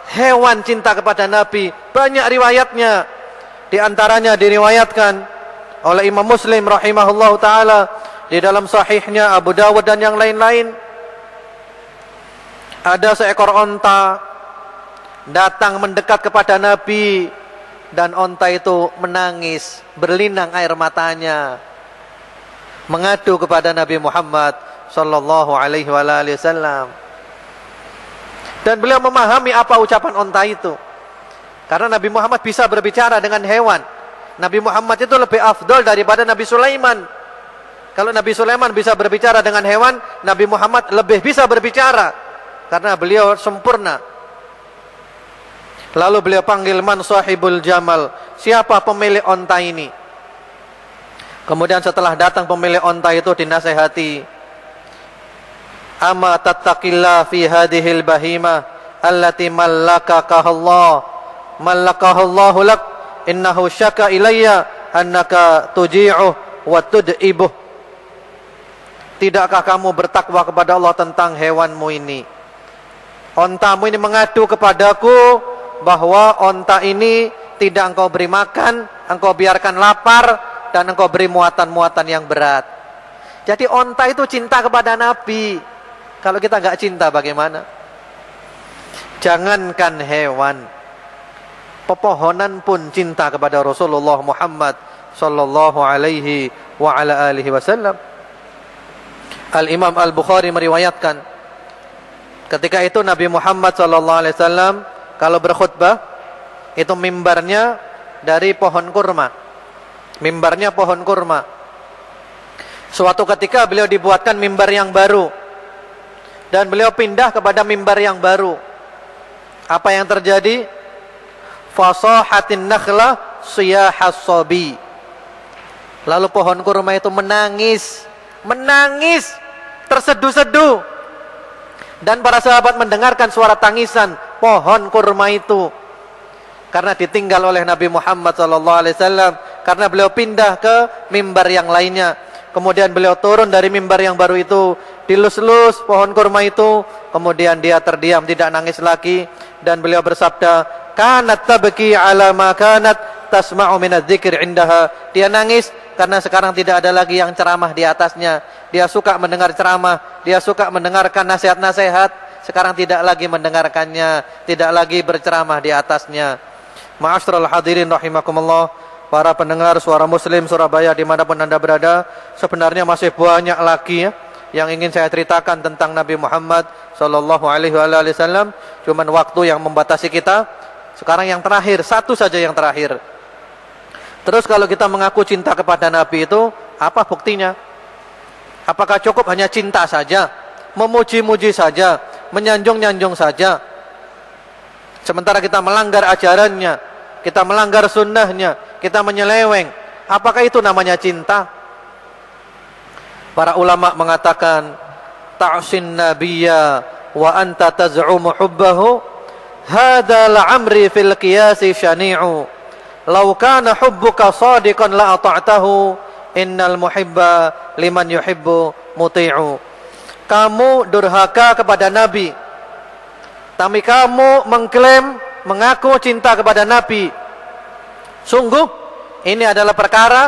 Hewan cinta kepada Nabi, banyak riwayatnya. Di antaranya diriwayatkan oleh Imam Muslim rahimahullahu taala di dalam sahihnya, Abu Dawud dan yang lain-lain. Ada seekor onta datang mendekat kepada Nabi dan onta itu menangis, berlinang air matanya, mengadu kepada Nabi Muhammad sallallahu alaihi wasallam. Dan beliau memahami apa ucapan onta itu. Karena Nabi Muhammad bisa berbicara dengan hewan. Nabi Muhammad itu lebih afdol daripada Nabi Sulaiman. Kalau Nabi Sulaiman bisa berbicara dengan hewan, Nabi Muhammad lebih bisa berbicara. Karena beliau sempurna. Lalu beliau panggil, man sahibul jamal, siapa pemilik onta ini? Kemudian setelah datang pemilik onta itu dinasehati, ama tattaqillah fi hadhil bahimah allati mallakahallahu lak innahu syaka ilayya annaka tuji'uh wa tud'ibuh. Tidakkah kamu bertakwa kepada Allah tentang hewanmu ini? Ontamu ini mengadu kepadaku bahwa onta ini tidak engkau beri makan, engkau biarkan lapar, dan engkau beri muatan-muatan yang berat. Jadi onta itu cinta kepada Nabi. Kalau kita enggak cinta bagaimana? Jangankan hewan, pepohonan pun cinta kepada Rasulullah Muhammad sallallahu alaihi wa ala alihi wasallam. Al-Imam Al-Bukhari meriwayatkan, ketika itu Nabi Muhammad sallallahu alaihi wasallam kalau berkhutbah, itu mimbarnya dari pohon kurma. Mimbarnya pohon kurma. Suatu ketika beliau dibuatkan mimbar yang baru. Dan beliau pindah kepada mimbar yang baru. Apa yang terjadi? Fasahatin nakhlah siyahas sabi. Lalu pohon kurma itu menangis. Menangis. Terseduh-seduh. Dan para sahabat mendengarkan suara tangisan pohon kurma itu. Karena ditinggal oleh Nabi Muhammad SAW. Karena beliau pindah ke mimbar yang lainnya. Kemudian beliau turun dari mimbar yang baru itu. Dilus-lus pohon kurma itu. Kemudian dia terdiam, tidak nangis lagi. Dan beliau bersabda, kanat tabki ala ma kanat tasma'u minadz dzikr indaha. Dia nangis karena sekarang tidak ada lagi yang ceramah di atasnya. Dia suka mendengar ceramah, dia suka mendengarkan nasihat-nasihat. Sekarang tidak lagi mendengarkannya, tidak lagi berceramah di atasnya. Ma'asyiral hadirin rahimakumullah, para pendengar suara Muslim Surabaya dimanapun anda berada, sebenarnya masih banyak lagi ya yang ingin saya ceritakan tentang Nabi Muhammad sallallahu alaihi wasallam. Cuman waktu yang membatasi kita. Sekarang yang terakhir, satu saja yang terakhir. Terus kalau kita mengaku cinta kepada Nabi itu, apa buktinya? Apakah cukup hanya cinta saja, memuji-muji saja, menyanjung-nyanjung saja? sementara kita melanggar ajarannya, kita melanggar sunnahnya, kita menyeleweng. Apakah itu namanya cinta? Para ulama mengatakan, ta'sin nabiyya wa anta taz'umu hubbahu, hadza la'amri fil qiyasi syani'u. Law kana hubbuka shadiqan la ata'tahu, innal muhibba liman yuhibbu muti'u. Kamu durhaka kepada Nabi, tapi kamu mengklaim, mengaku cinta kepada Nabi. Sungguh, ini adalah perkara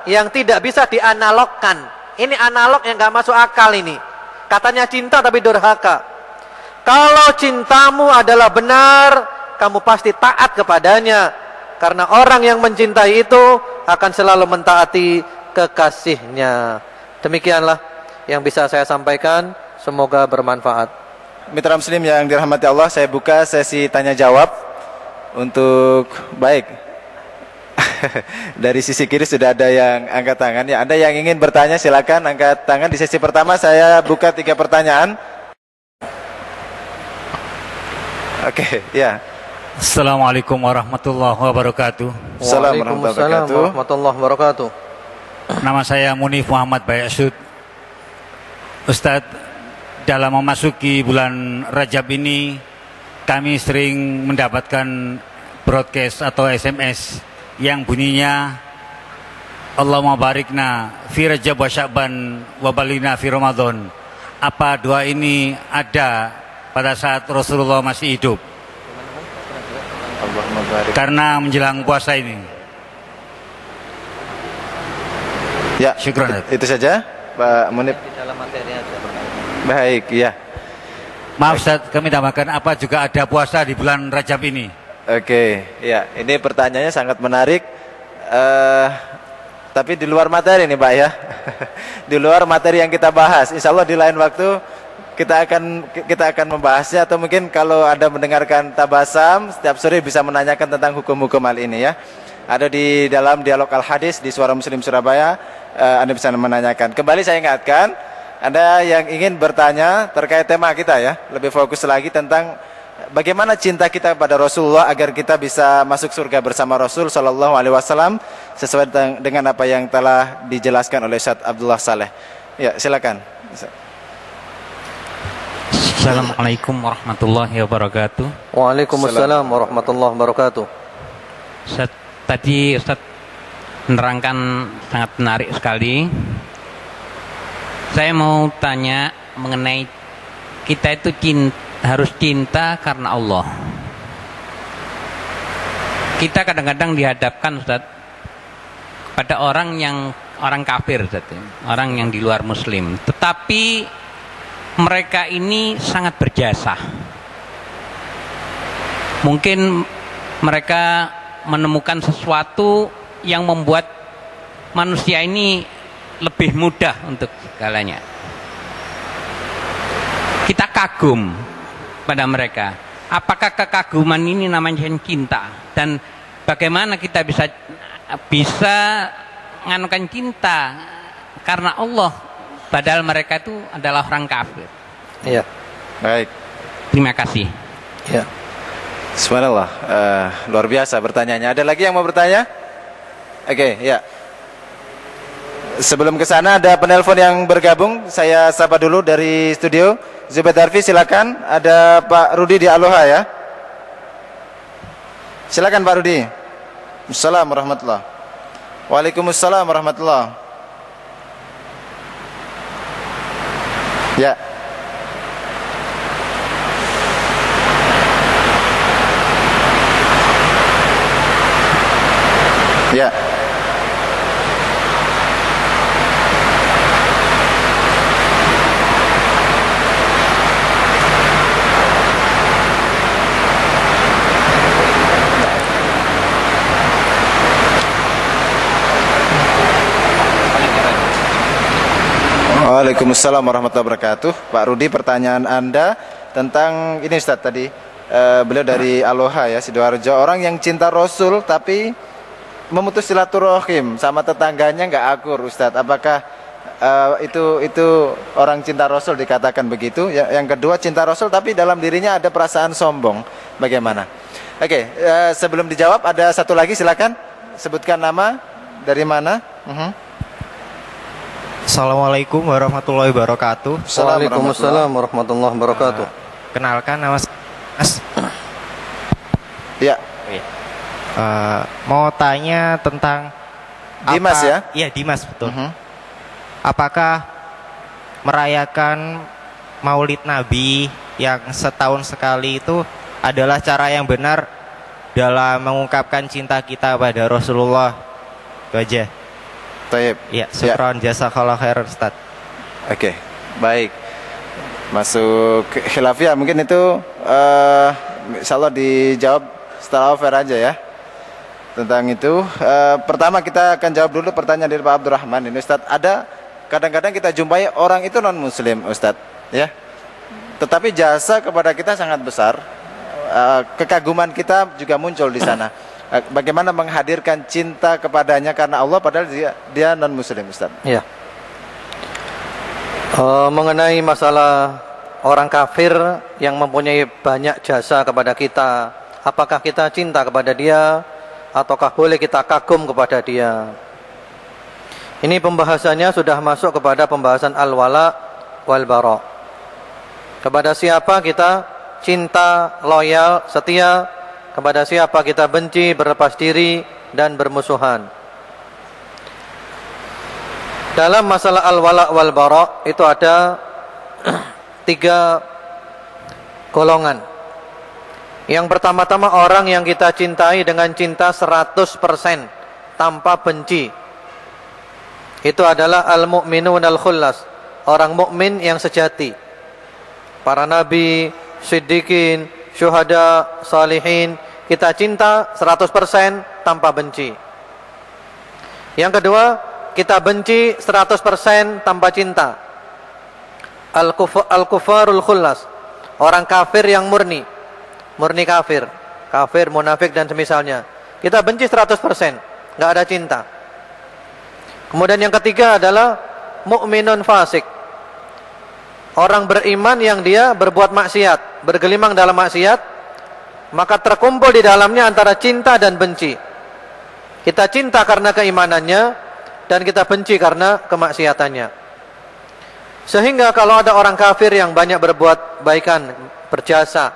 yang tidak bisa dianalogkan. Ini analog yang gak masuk akal ini. Katanya cinta tapi durhaka. Kalau cintamu adalah benar, kamu pasti taat kepadanya. Karena orang yang mencintai itu akan selalu mentaati kekasihnya. Demikianlah yang bisa saya sampaikan. Semoga bermanfaat. Mitra Muslim yang dirahmati Allah, saya buka sesi tanya jawab untuk baik. Dari sisi kiri sudah ada yang angkat tangan. Ya, Anda yang ingin bertanya silakan angkat tangan. Di sesi pertama saya buka 3 pertanyaan. Oke, ya. Assalamualaikum warahmatullahi wabarakatuh. Waalaikumsalam warahmatullahi wabarakatuh. Nama saya Munif Muhammad Bayasud. Ustadz, dalam memasuki bulan Rajab ini kami sering mendapatkan broadcast atau SMS yang bunyinya Allahumma barikna fi Rajab wa Sya'ban wa balina fi Ramadan. Apa doa ini ada pada saat Rasulullah masih hidup? Karena menjelang puasa ini. Ya, syukran. Itu saja Pak Munif. Baik, ya. Maaf Ustaz, kami tambahkan apa juga ada puasa di bulan Rajab ini? Oke, ya. Ini pertanyaannya sangat menarik. Tapi di luar materi nih Pak ya. Di luar materi yang kita bahas. Insya Allah di lain waktu kita akan membahasnya, atau mungkin kalau ada mendengarkan Tabasam setiap sore bisa menanyakan tentang hukum-hukum hal ini ya. Ada di dalam dialog Al-Hadis di Suara Muslim Surabaya, Anda bisa menanyakan. Kembali saya ingatkan, Anda yang ingin bertanya terkait tema kita ya, lebih fokus lagi tentang bagaimana cinta kita pada Rasulullah agar kita bisa masuk surga bersama Rasul Sallallahu Alaihi Wasallam sesuai dengan apa yang telah dijelaskan oleh Ustaz Abdullah Saleh. Ya, silakan. Assalamualaikum warahmatullahi wabarakatuh. Waalaikumsalam warahmatullahi wabarakatuh. Tadi Ustaz menerangkan sangat menarik sekali. Saya mau tanya mengenai kita itu harus cinta karena Allah. Kita kadang-kadang dihadapkan Ustaz pada orang kafir Ustaz, orang yang di luar Muslim, tetapi mereka ini sangat berjasa. Mungkin mereka menemukan sesuatu yang membuat manusia ini lebih mudah untuk segalanya. Kita kagum pada mereka. Apakah kekaguman ini namanya cinta? Dan bagaimana kita bisa menganukan cinta karena Allah, padahal mereka itu adalah orang kafir. Iya. Baik. Terima kasih. Ya. Subhanallah, luar biasa pertanyaannya. Ada lagi yang mau bertanya? Oke, ya. Sebelum ke sana ada penelpon yang bergabung. Saya sapa dulu dari studio. Zubaid Darfi, silakan. Ada Pak Rudi di Aloha ya. Silakan Pak Rudi. Assalamualaikum warahmatullahi. Waalaikumsalam warahmatullahi. Ya. Ya. Waalaikumsalam warahmatullahi wabarakatuh. Pak Rudi, pertanyaan Anda tentang ini Ustaz tadi, beliau dari Aloha ya, Sidoarjo. Orang yang cinta Rasul tapi memutus silaturahim sama tetangganya nggak akur, Ustaz. Apakah itu orang cinta Rasul dikatakan begitu? Yang kedua, cinta Rasul tapi dalam dirinya ada perasaan sombong. Bagaimana? Oke, sebelum dijawab ada satu lagi, silakan sebutkan nama, dari mana. Assalamualaikum warahmatullahi wabarakatuh. Waalaikumsalam warahmatullahi wabarakatuh. Kenalkan, nama Mas. Ya. Mau tanya tentang Dimas ya? Iya, Dimas, betul. Apakah merayakan Maulid Nabi yang setahun sekali itu adalah cara yang benar dalam mengungkapkan cinta kita pada Rasulullah? Itu aja. Taib. Ya, syukran, jazakallah khairan, Ustaz. Oke, baik. Masuk khilafiyah mungkin itu insyaallah dijawab setelah offer aja ya. Tentang itu, pertama kita akan jawab dulu pertanyaan dari Pak Abdurrahman ini, Ustaz. Ada kadang-kadang kita jumpai orang itu non muslim, Ustaz, ya. Tetapi jasa kepada kita sangat besar. Kekaguman kita juga muncul di sana. Bagaimana menghadirkan cinta kepadanya karena Allah padahal dia non muslim, Ustaz. Ya. Mengenai masalah orang kafir yang mempunyai banyak jasa kepada kita, apakah kita cinta kepada dia ataukah boleh kita kagum kepada dia? Ini pembahasannya sudah masuk kepada pembahasan al-wala wal bara. Kepada siapa kita cinta, loyal, setia, kepada siapa kita benci, berlepas diri dan bermusuhan. Dalam masalah al-wala wal bara itu ada 3 golongan. Yang pertama-tama orang yang kita cintai dengan cinta 100% tanpa benci. Itu adalah al-mu'minun al-khullas, orang mukmin yang sejati. Para nabi, siddiqin, syuhada, salihin, kita cinta 100% tanpa benci. Yang kedua, kita benci 100% tanpa cinta. Al-kufarul khullas, orang kafir yang murni kafir, munafik dan semisalnya. Kita benci 100%, enggak ada cinta. Kemudian yang ketiga adalah mukminun fasik, orang beriman yang dia berbuat maksiat, bergelimang dalam maksiat, maka terkumpul di dalamnya antara cinta dan benci. Kita cinta karena keimanannya dan kita benci karena kemaksiatannya. Sehingga kalau ada orang kafir yang banyak berbuat baikan, berjasa,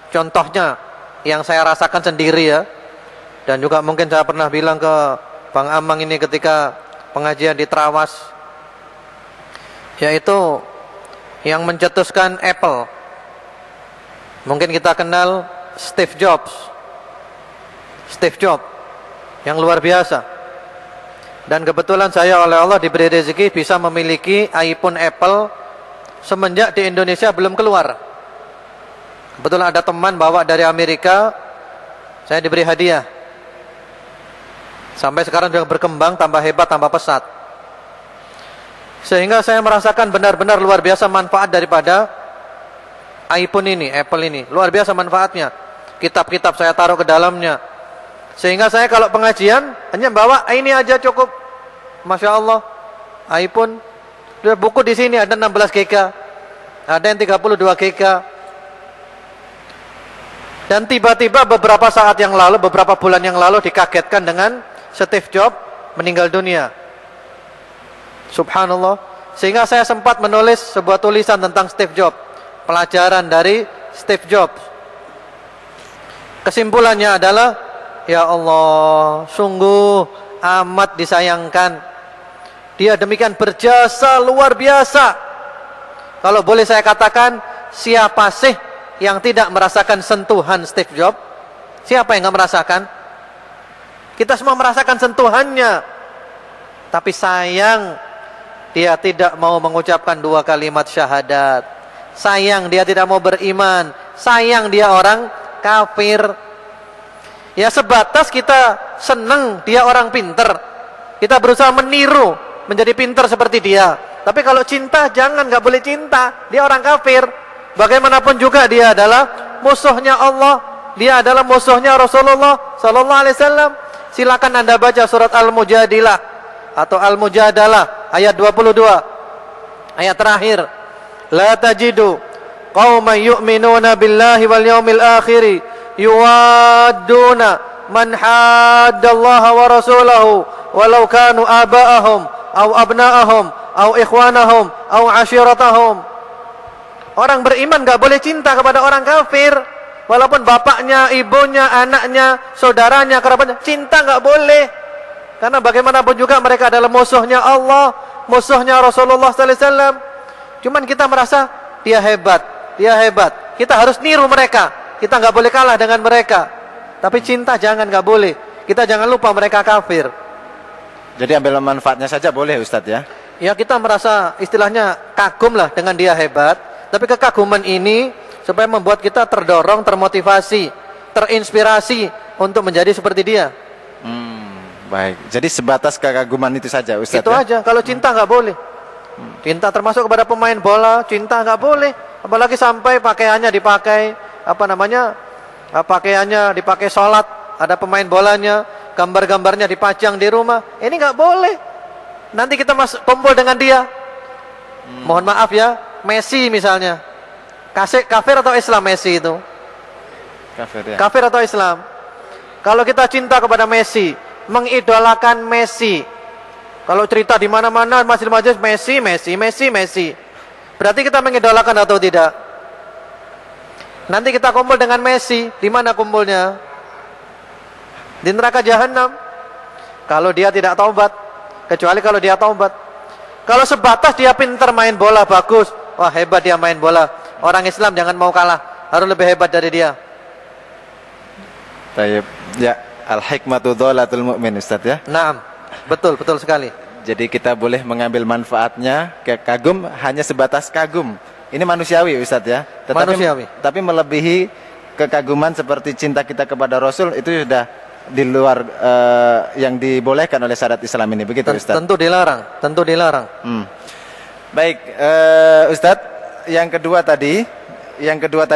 contohnya yang saya rasakan sendiri ya, dan juga mungkin saya pernah bilang ke Bang Amang ini ketika pengajian di Trawas, yaitu yang mencetuskan Apple. Mungkin kita kenal Steve Jobs yang luar biasa. Dan kebetulan saya oleh Allah diberi rezeki bisa memiliki iPhone Apple semenjak di Indonesia belum keluar. Kebetulan ada teman bawa dari Amerika, saya diberi hadiah. Sampai sekarang juga berkembang, tambah hebat, tambah pesat. Sehingga saya merasakan benar-benar luar biasa manfaat daripada iPhone ini, Apple ini. Luar biasa manfaatnya. Kitab-kitab saya taruh ke dalamnya. Sehingga saya kalau pengajian hanya bawa ini aja cukup. Masya Allah, iPhone. Buku di sini ada 16 GB, ada yang 32 GB. Dan tiba-tiba beberapa saat yang lalu, beberapa bulan yang lalu dikagetkan dengan Steve Jobs meninggal dunia. Subhanallah. Sehingga saya sempat menulis sebuah tulisan tentang Steve Jobs, pelajaran dari Steve Jobs. Kesimpulannya adalah, ya Allah, sungguh amat disayangkan. Dia demikian berjasa luar biasa. Kalau boleh saya katakan, siapa sih yang tidak merasakan sentuhan Steve Jobs? Siapa yang tidak merasakan? Kita semua merasakan sentuhannya. Tapi sayang, dia tidak mau mengucapkan 2 kalimat syahadat. Sayang dia tidak mau beriman. Sayang dia orang kafir. Ya sebatas kita senang dia orang pinter, kita berusaha meniru menjadi pinter seperti dia. Tapi kalau cinta, jangan, gak boleh cinta. Dia orang kafir. Bagaimanapun juga dia adalah musuhnya Allah. Dia adalah musuhnya Rasulullah Sallallahu Alaihi Wasallam. Silakan Anda baca surat Al-Mujadilah atau Al-Mujadalah ayat 22, ayat terakhir. La tajidu qauman yu'minuna billahi wal yawmil akhiri yuwadduna man haddallaha wa rasulahu walau kanu aba'ahum aw abna'ahum aw ikhwanahum aw ashiratahum. Orang beriman enggak boleh cinta kepada orang kafir, walaupun bapaknya, ibunya, anaknya, saudaranya, kerabatnya, cinta enggak boleh. Karena bagaimanapun juga mereka adalah musuhnya Allah, musuhnya Rasulullah sallallahu alaihi wasallam. Cuman kita merasa dia hebat, dia hebat. Kita harus niru mereka. Kita enggak boleh kalah dengan mereka. Tapi cinta jangan, enggak boleh. Kita jangan lupa mereka kafir. Jadi ambil manfaatnya saja boleh Ustadz ya? Ya, kita merasa istilahnya kagum lah dengan dia hebat. Tapi kekaguman ini supaya membuat kita terdorong, termotivasi, terinspirasi untuk menjadi seperti dia. Baik, jadi sebatas kekaguman itu saja Ustadz. Itu aja. Kalau cinta nggak boleh. Cinta termasuk kepada pemain bola, cinta nggak boleh. Apalagi sampai pakaiannya dipakai, pakaiannya dipakai sholat, ada pemain bolanya, gambar-gambarnya dipajang di rumah. Ini nggak boleh. Nanti kita kumpul dengan dia. Mohon maaf ya, Messi misalnya. Kafir atau Islam Messi itu? Kafir ya. Kafir atau Islam? Kalau kita cinta kepada Messi, mengidolakan Messi. Kalau cerita di mana-mana majelis-majelis Messi. Berarti kita mengidolakan atau tidak? Nanti kita kumpul dengan Messi, di mana kumpulnya? Di neraka jahanam. Kalau dia tidak taubat, kecuali kalau dia taubat. Kalau sebatas dia pintar main bola bagus, wah hebat dia main bola. Orang Islam jangan mau kalah, harus lebih hebat dari dia. Baik. Ya, al-hikmatu dhalatul mu'min Ustaz ya. Naam. Betul sekali. Jadi kita boleh mengambil manfaatnya, kagum hanya sebatas kagum. Ini manusiawi Ustaz ya. Manusiawi. Tapi melebihi kekaguman seperti cinta kita kepada Rasul itu sudah di luar yang dibolehkan oleh syariat Islam ini, begitu Ustaz? Tentu dilarang. Baik, Ustaz, yang kedua tadi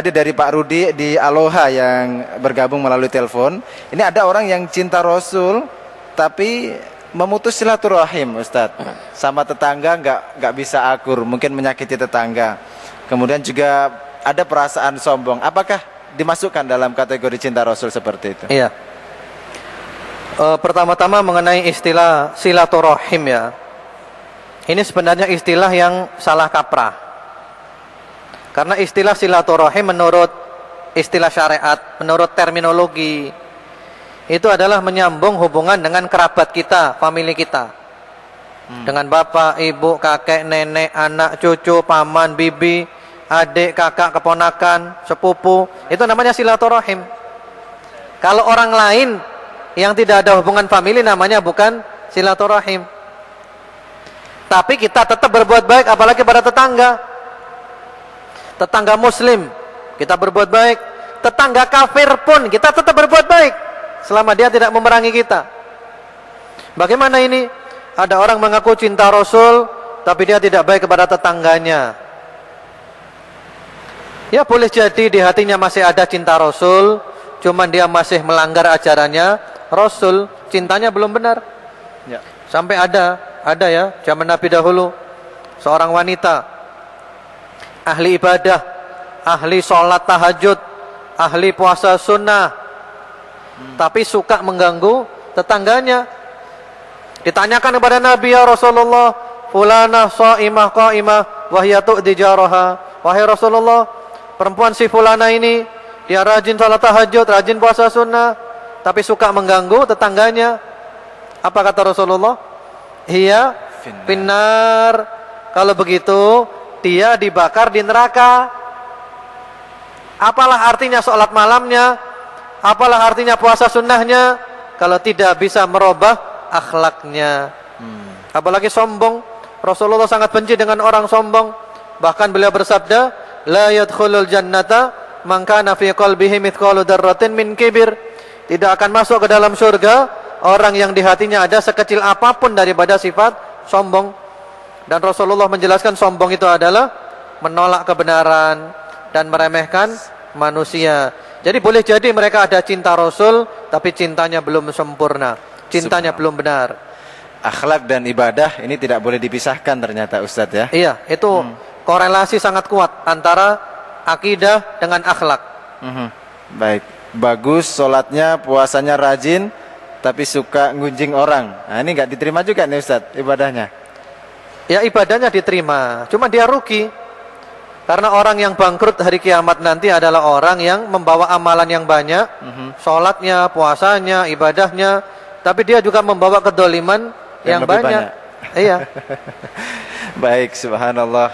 dari Pak Rudi di Aloha yang bergabung melalui telepon. Ini ada orang yang cinta Rasul tapi memutus silaturahim Ustaz. Sama tetangga nggak bisa akur, mungkin menyakiti tetangga. Kemudian juga ada perasaan sombong. Apakah dimasukkan dalam kategori cinta Rasul seperti itu? Iya. Pertama-tama mengenai istilah silaturahim ya. Ini sebenarnya istilah yang salah kaprah. Karena istilah silaturahim menurut istilah syariat, menurut terminologi, itu adalah menyambung hubungan dengan kerabat kita, famili kita. Dengan bapak, ibu, kakek, nenek, anak, cucu, paman, bibi, adik, kakak, keponakan, sepupu. Itu namanya silaturahim. Kalau orang lain yang tidak ada hubungan famili namanya bukan silaturahim. Tapi kita tetap berbuat baik, apalagi pada tetangga. Tetangga muslim kita berbuat baik, tetangga kafir pun kita tetap berbuat baik selama dia tidak memerangi kita. Bagaimana ini? Ada orang mengaku cinta Rasul tapi dia tidak baik kepada tetangganya. Ya boleh jadi di hatinya masih ada cinta Rasul, cuman dia masih melanggar ajarannya Rasul, cintanya belum benar. Ya. Sampai ada ya zaman Nabi dahulu seorang wanita ahli ibadah, ahli sholat tahajud, ahli puasa sunnah, tapi suka mengganggu tetangganya. Ditanyakan kepada Nabi, ya Rasulullah, fulanah sha'imah qa'imah wa hiya tu'di jaraha. Wahai Rasulullah, perempuan si fulana ini dia rajin sholat tahajud, rajin puasa sunnah, tapi suka mengganggu tetangganya. Apa kata Rasulullah? Hiya finnar. Kalau begitu dia dibakar di neraka. Apalah artinya sholat malamnya, apalah artinya puasa sunnahnya kalau tidak bisa merubah akhlaknya. Apalagi sombong. Rasulullah sangat benci dengan orang sombong. Bahkan beliau bersabda, la yadkhulul jannata man kana fi qalbihi mithqalu dzarratin min kibir. Tidak akan masuk ke dalam surga orang yang di hatinya ada sekecil apapun daripada sifat sombong. Dan Rasulullah menjelaskan sombong itu adalah menolak kebenaran dan meremehkan manusia. Jadi boleh jadi mereka ada cinta Rasul tapi cintanya belum sempurna, cintanya belum benar. Akhlak dan ibadah ini tidak boleh dipisahkan ternyata Ustadz ya. Iya, itu korelasi sangat kuat antara akidah dengan akhlak. Baik. bagus sholatnya, puasanya rajin, tapi suka ngunjing orang. Nah, ini nggak diterima juga nih Ustadz ibadahnya. Ya ibadahnya diterima, cuma dia rugi. Karena orang yang bangkrut hari kiamat nanti adalah orang yang membawa amalan yang banyak, sholatnya, puasanya, ibadahnya, tapi dia juga membawa kedoliman yang banyak. Iya. Baik, subhanallah.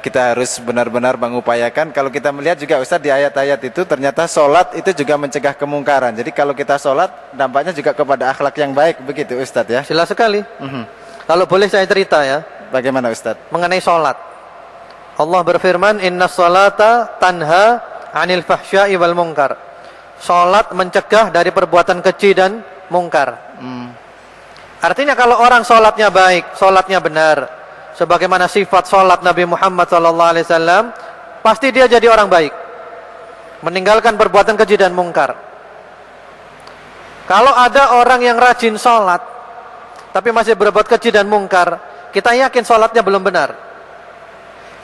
Kita harus benar-benar mengupayakan. Kalau kita melihat juga Ustadz di ayat-ayat itu ternyata sholat itu juga mencegah kemungkaran. Jadi kalau kita sholat dampaknya juga kepada akhlak yang baik, begitu Ustadz ya. Jelas sekali. Kalau boleh saya cerita ya. Bagaimana Ustadz? Mengenai sholat. Allah berfirman, Inna sholata tanha anil fahsya'i wal munkar. Sholat mencegah dari perbuatan keji dan mungkar. Artinya kalau orang sholatnya baik, sholatnya benar, sebagaimana sifat sholat Nabi Muhammad SAW, pasti dia jadi orang baik, meninggalkan perbuatan keji dan mungkar. Kalau ada orang yang rajin sholat, tapi masih berbuat keji dan mungkar, kita yakin sholatnya belum benar.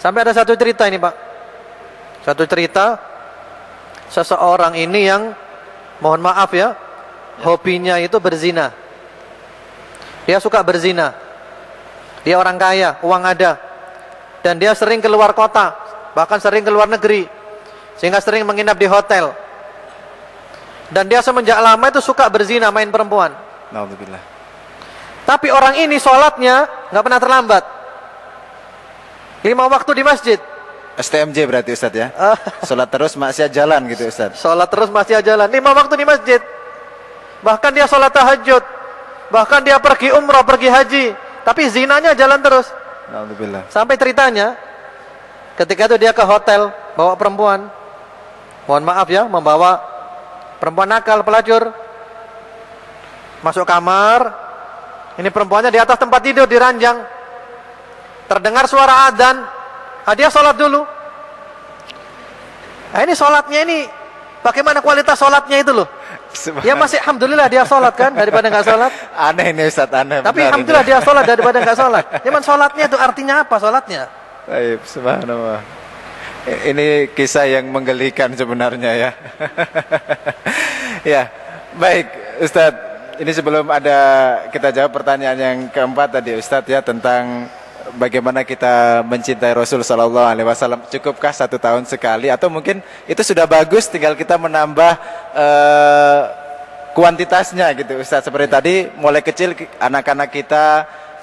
Sampai ada satu cerita ini Pak. Satu cerita, seseorang ini yang, mohon maaf ya, hobinya itu berzina. Dia suka berzina. Dia orang kaya, uang ada. Dan dia sering keluar kota, bahkan sering keluar negeri, sehingga sering menginap di hotel. Dan dia semenjak lama itu suka berzina, main perempuan. Alhamdulillah. Tapi orang ini sholatnya nggak pernah terlambat. 5 waktu di masjid. STMJ berarti Ustadz ya. Sholat terus maksiat jalan gitu Ustadz. Sholat terus masih jalan. 5 waktu di masjid. Bahkan dia sholat tahajud. Bahkan dia pergi umrah, pergi haji. Tapi zinanya jalan terus. Alhamdulillah. Sampai ceritanya, ketika itu dia ke hotel, bawa perempuan. Mohon maaf ya, membawa perempuan nakal, pelacur. Masuk kamar. Ini perempuannya di atas tempat tidur, di ranjang. Terdengar suara adzan. Dia sholat dulu. Nah ini sholatnya ini, bagaimana kualitas sholatnya itu loh. Ya masih alhamdulillah dia sholat kan, daripada nggak sholat. Aneh ini Ustaz, aneh. Tapi alhamdulillah dia sholat daripada nggak sholat. Cuman sholatnya itu artinya apa sholatnya? Baik, subhanallah. Ini kisah yang menggelikan sebenarnya ya. Ya, baik Ustadz. Ini sebelum kita jawab pertanyaan yang keempat tadi Ustadz ya, tentang bagaimana kita mencintai Rasul Sallallahu Alaihi Wasallam. Cukupkah 1 tahun sekali atau mungkin itu sudah bagus, tinggal kita menambah kuantitasnya gitu Ustaz. Seperti tadi mulai kecil anak-anak kita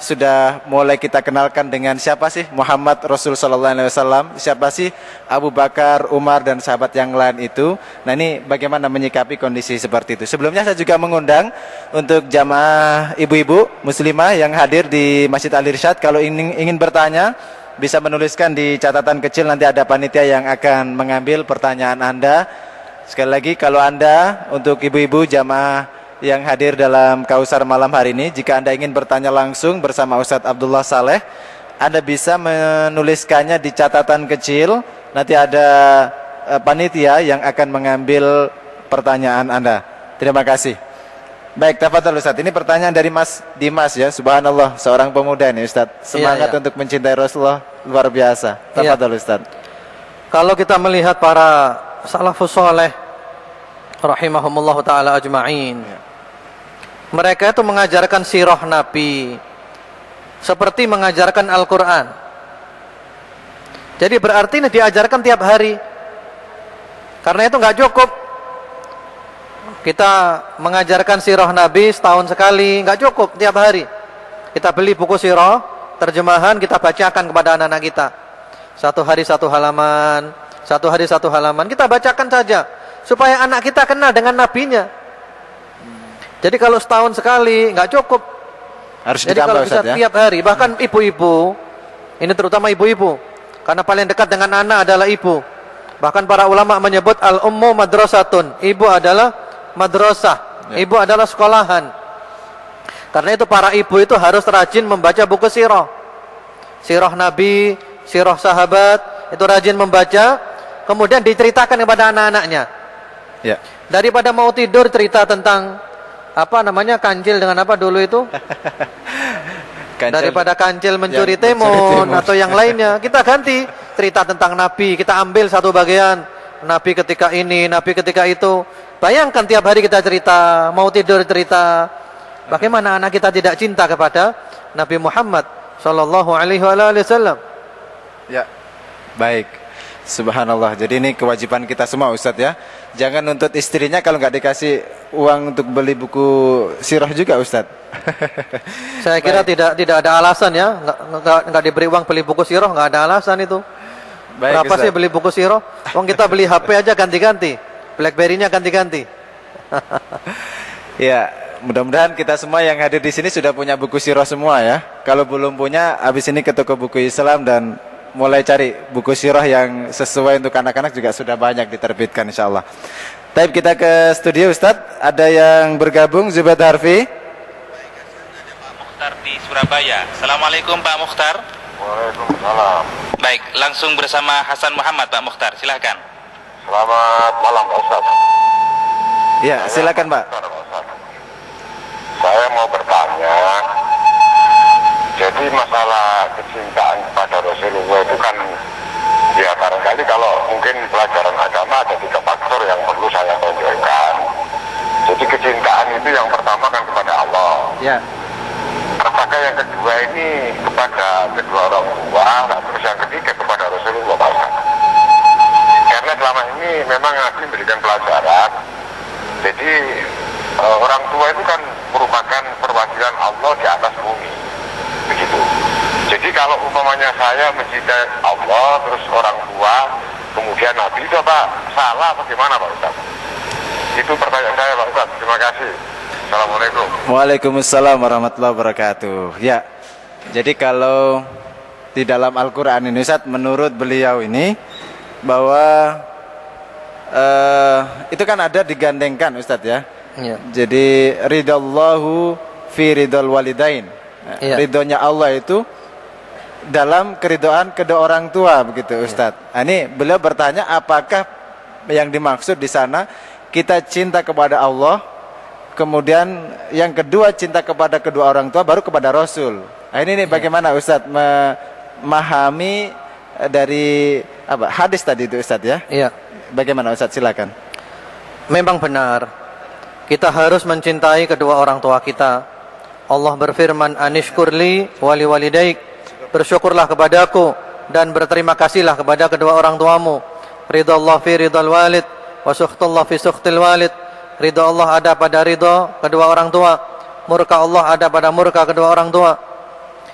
sudah mulai kita kenalkan dengan siapa sih Muhammad Rasul Sallallahu Alaihi Wasallam, siapa sih Abu Bakar, Umar dan sahabat yang lain itu. Nah ini bagaimana menyikapi kondisi seperti itu. Sebelumnya saya juga mengundang untuk jamaah ibu-ibu muslimah yang hadir di Masjid Al-Irsyad, kalau ingin bertanya bisa menuliskan di catatan kecil, nanti ada panitia yang akan mengambil pertanyaan Anda. Sekali lagi, kalau Anda untuk ibu-ibu jamaah yang hadir dalam Kausar malam hari ini, jika Anda ingin bertanya langsung bersama Ustadz Abdullah Saleh, Anda bisa menuliskannya di catatan kecil. Nanti ada panitia yang akan mengambil pertanyaan Anda. Terima kasih. Baik, tafadhol Ustadz. Ini pertanyaan dari Mas Dimas ya. Subhanallah, seorang pemuda ini Ustadz. Semangat untuk mencintai Rasulullah luar biasa. Tafadhol Ustadz. Kalau kita melihat para salafus soleh rahimahumullah ta'ala ajma'in, mereka itu mengajarkan sirah Nabi seperti mengajarkan Al-Quran. Jadi berarti ini diajarkan tiap hari. Karena itu nggak cukup kita mengajarkan sirah Nabi setahun sekali, nggak cukup tiap hari. Kita beli buku sirah, terjemahan, kita bacakan kepada anak-anak kita. 1 hari 1 halaman, 1 hari 1 halaman, kita bacakan saja supaya anak kita kenal dengan nabinya. Jadi kalau setahun sekali nggak cukup. Harus jadi kalau bisa ya? Tiap hari, bahkan ibu-ibu, ini terutama ibu-ibu, karena paling dekat dengan anak adalah ibu. Bahkan para ulama menyebut al-ummu madrasatun, ibu adalah madrasah, ibu adalah sekolahan. Karena itu para ibu itu harus rajin membaca buku sirah, sirah Nabi, sirah sahabat, itu rajin membaca, kemudian diceritakan kepada anak-anaknya. Ya. Daripada mau tidur cerita tentang apa namanya kancil dengan apa dulu itu, daripada kancil mencuri timun atau yang lainnya, kita ganti cerita tentang Nabi, kita ambil satu bagian Nabi ketika ini, Nabi ketika itu. Bayangkan tiap hari kita cerita, mau tidur cerita. Bagaimana anak kita tidak cinta kepada Nabi Muhammad sallallahu alaihi wasallam? Ya, baik. Subhanallah. Jadi ini kewajiban kita semua Ustadz ya. Jangan nuntut istrinya kalau nggak dikasih uang untuk beli buku sirah juga Ustadz. Saya kira tidak ada alasan ya, nggak diberi uang beli buku sirah, nggak ada alasan itu. Baik, berapa Ustaz. sih beli buku sirah? Uang kita beli HP aja ganti-ganti, BlackBerry-nya ganti-ganti. Ya, mudah-mudahan kita semua yang hadir di sini sudah punya buku sirah semua ya. Kalau belum punya, habis ini ke toko buku Islam dan mulai cari buku sirah yang sesuai untuk anak-anak juga sudah banyak diterbitkan insyaallah. Tapi kita ke studio Ustadz, ada yang bergabung Zubaid Harfi. Pak Mukhtar di Surabaya. Assalamualaikum Pak Mukhtar. Waalaikumsalam. Baik, langsung bersama Hasan Muhammad Pak Mukhtar, silahkan. Selamat malam Pak Ustaz. Ya, silakan Pak. Saya mau bertanya. Jadi masalah kecintaan kepada Rasulullah itu kan ya barangkali kalau mungkin pelajaran agama ada 3 faktor yang perlu saya tonjolkan. Jadi kecintaan itu yang pertama kan kepada Allah. Ya. Apakah yang kedua ini kepada kedua orang tua, nah terus yang ketiga kepada Rasulullah Pak Ustaz. Karena selama ini memang Nabi memberikan pelajaran. Jadi orang tua itu kan merupakan perwakilan Allah di atas bumi. Begitu. Jadi kalau umpamanya saya mencintai Allah terus orang tua kemudian Nabi itu apa salah atau gimana Pak Ustaz? Itu pertanyaan saya Pak Ustaz. Terima kasih. Assalamualaikum. Waalaikumsalam warahmatullahi wabarakatuh. Ya, jadi kalau di dalam Al-Quran ini Ustaz, menurut beliau ini bahwa itu kan ada digandengkan Ustaz ya. Ya. Jadi ridallahu fi ridal walidain. Iya. Ridhonya Allah itu dalam keridhaan kedua orang tua begitu Ustaz. Nah, ini beliau bertanya apakah yang dimaksud di sana kita cinta kepada Allah, kemudian yang kedua cinta kepada kedua orang tua, baru kepada Rasul. Nah, ini bagaimana Ustaz memahami dari apa hadis tadi itu Ustaz ya? Iya. Bagaimana Ustaz, silakan. Memang benar, kita harus mencintai kedua orang tua kita. Allah berfirman, anishkurli wali walidaik, bersyukurlah kepadaku dan berterima kasihlah kepada kedua orang tuamu. Ridha Allah fi ridhal walid wa sukhtullah fi sukhtil walid. Ridha Allah ada pada ridha kedua orang tua, murka Allah ada pada murka kedua orang tua.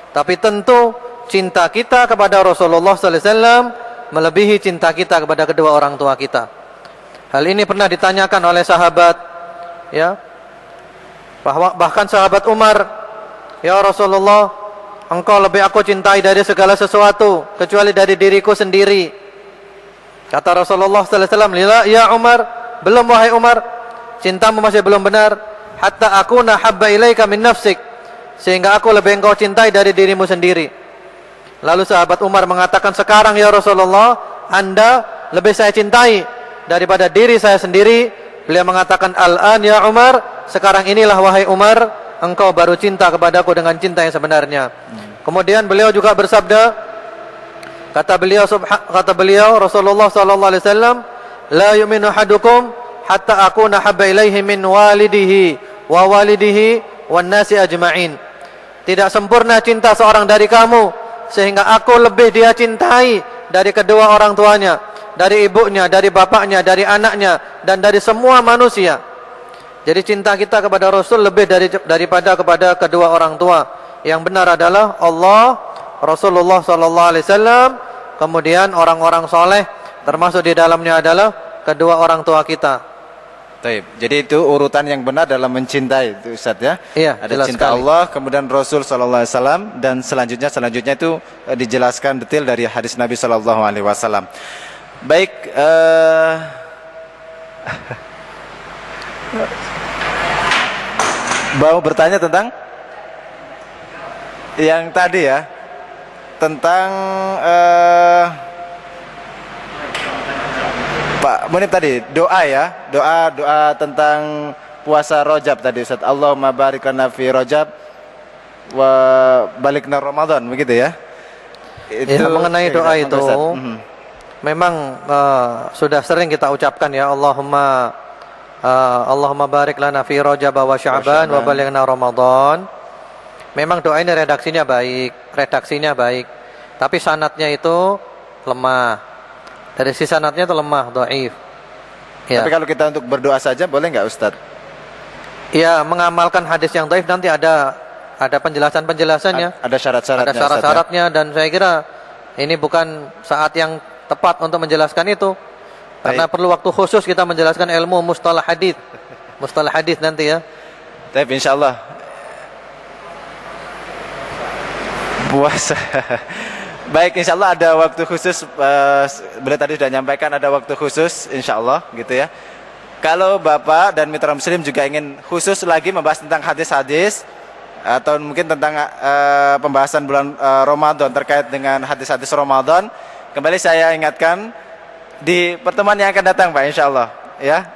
Tapi tentu cinta kita kepada Rasulullah sallallahu alaihi wasallam melebihi cinta kita kepada kedua orang tua kita. Hal ini pernah ditanyakan oleh sahabat, ya. Bahkan sahabat Umar, ya Rasulullah, engkau lebih aku cintai dari segala sesuatu kecuali dari diriku sendiri. Kata Rasulullah sallallahu alaihi wasallam, ya Umar, belum wahai Umar, cintamu masih belum benar, hatta akuna habba ilaika min nafsik, sehingga aku lebih engkau cintai dari dirimu sendiri. Lalu sahabat Umar mengatakan, sekarang ya Rasulullah, Anda lebih saya cintai daripada diri saya sendiri. Beliau mengatakan, al-an ya Umar, sekarang inilah wahai Umar, engkau baru cinta kepadaku dengan cinta yang sebenarnya. Kemudian beliau juga bersabda, kata beliau Rasulullah sallallahu alaihi wasallam, la yu'minu ahadukum hatta akuna habba ilaihi min walidihi wa walidihi wan nasi ajma'in. Tidak sempurna cinta seorang dari kamu sehingga aku lebih dia cintai dari kedua orang tuanya, dari ibunya, dari bapaknya, dari anaknya, dan dari semua manusia. Jadi cinta kita kepada Rasul lebih daripada kepada kedua orang tua. Yang benar adalah Allah, Rasulullah sallallahu alaihi wasallam, kemudian orang-orang soleh, termasuk di dalamnya adalah kedua orang tua kita. Taib. Jadi itu urutan yang benar dalam mencintai itu Ustaz ya. Iya, ada cinta sekali. Allah, kemudian Rasul sallallahu alaihi wasallam, dan selanjutnya itu dijelaskan detail dari hadis Nabi sallallahu alaihi wasallam. Baik, mau bertanya tentang yang tadi ya, tentang Pak Munib tadi, doa ya, doa tentang puasa Rajab tadi Ustaz. Allahumma barik lana fi Rajab wa balikna Ramadan, begitu ya. Itu ya, mengenai doa itu memang sudah sering kita ucapkan ya Allahumma barik lana fi Rajab wa Sya'ban wa balighna Ramadan. Memang doa ini redaksinya baik, tapi sanadnya itu lemah. Dari sisi sanadnya itu lemah, dhaif. Ya. Tapi kalau kita untuk berdoa saja boleh nggak Ustaz? Ya, mengamalkan hadis yang dhaif nanti ada penjelasan-penjelasannya. Ada syarat-syaratnya. Ada syarat-syaratnya dan saya kira ini bukan saat yang tepat untuk menjelaskan itu. Karena perlu waktu khusus kita menjelaskan ilmu mustalah hadis. Mustalah hadis nanti ya. Tapi insyaallah puasa. Baik, insyaallah ada waktu khusus. Beliau tadi sudah menyampaikan ada waktu khusus insyaallah gitu ya. Kalau Bapak dan mitra muslim juga ingin khusus lagi membahas tentang hadis-hadis atau mungkin tentang pembahasan bulan Ramadan terkait dengan hadis-hadis Ramadan, kembali saya ingatkan di pertemuan yang akan datang Pak insyaallah ya.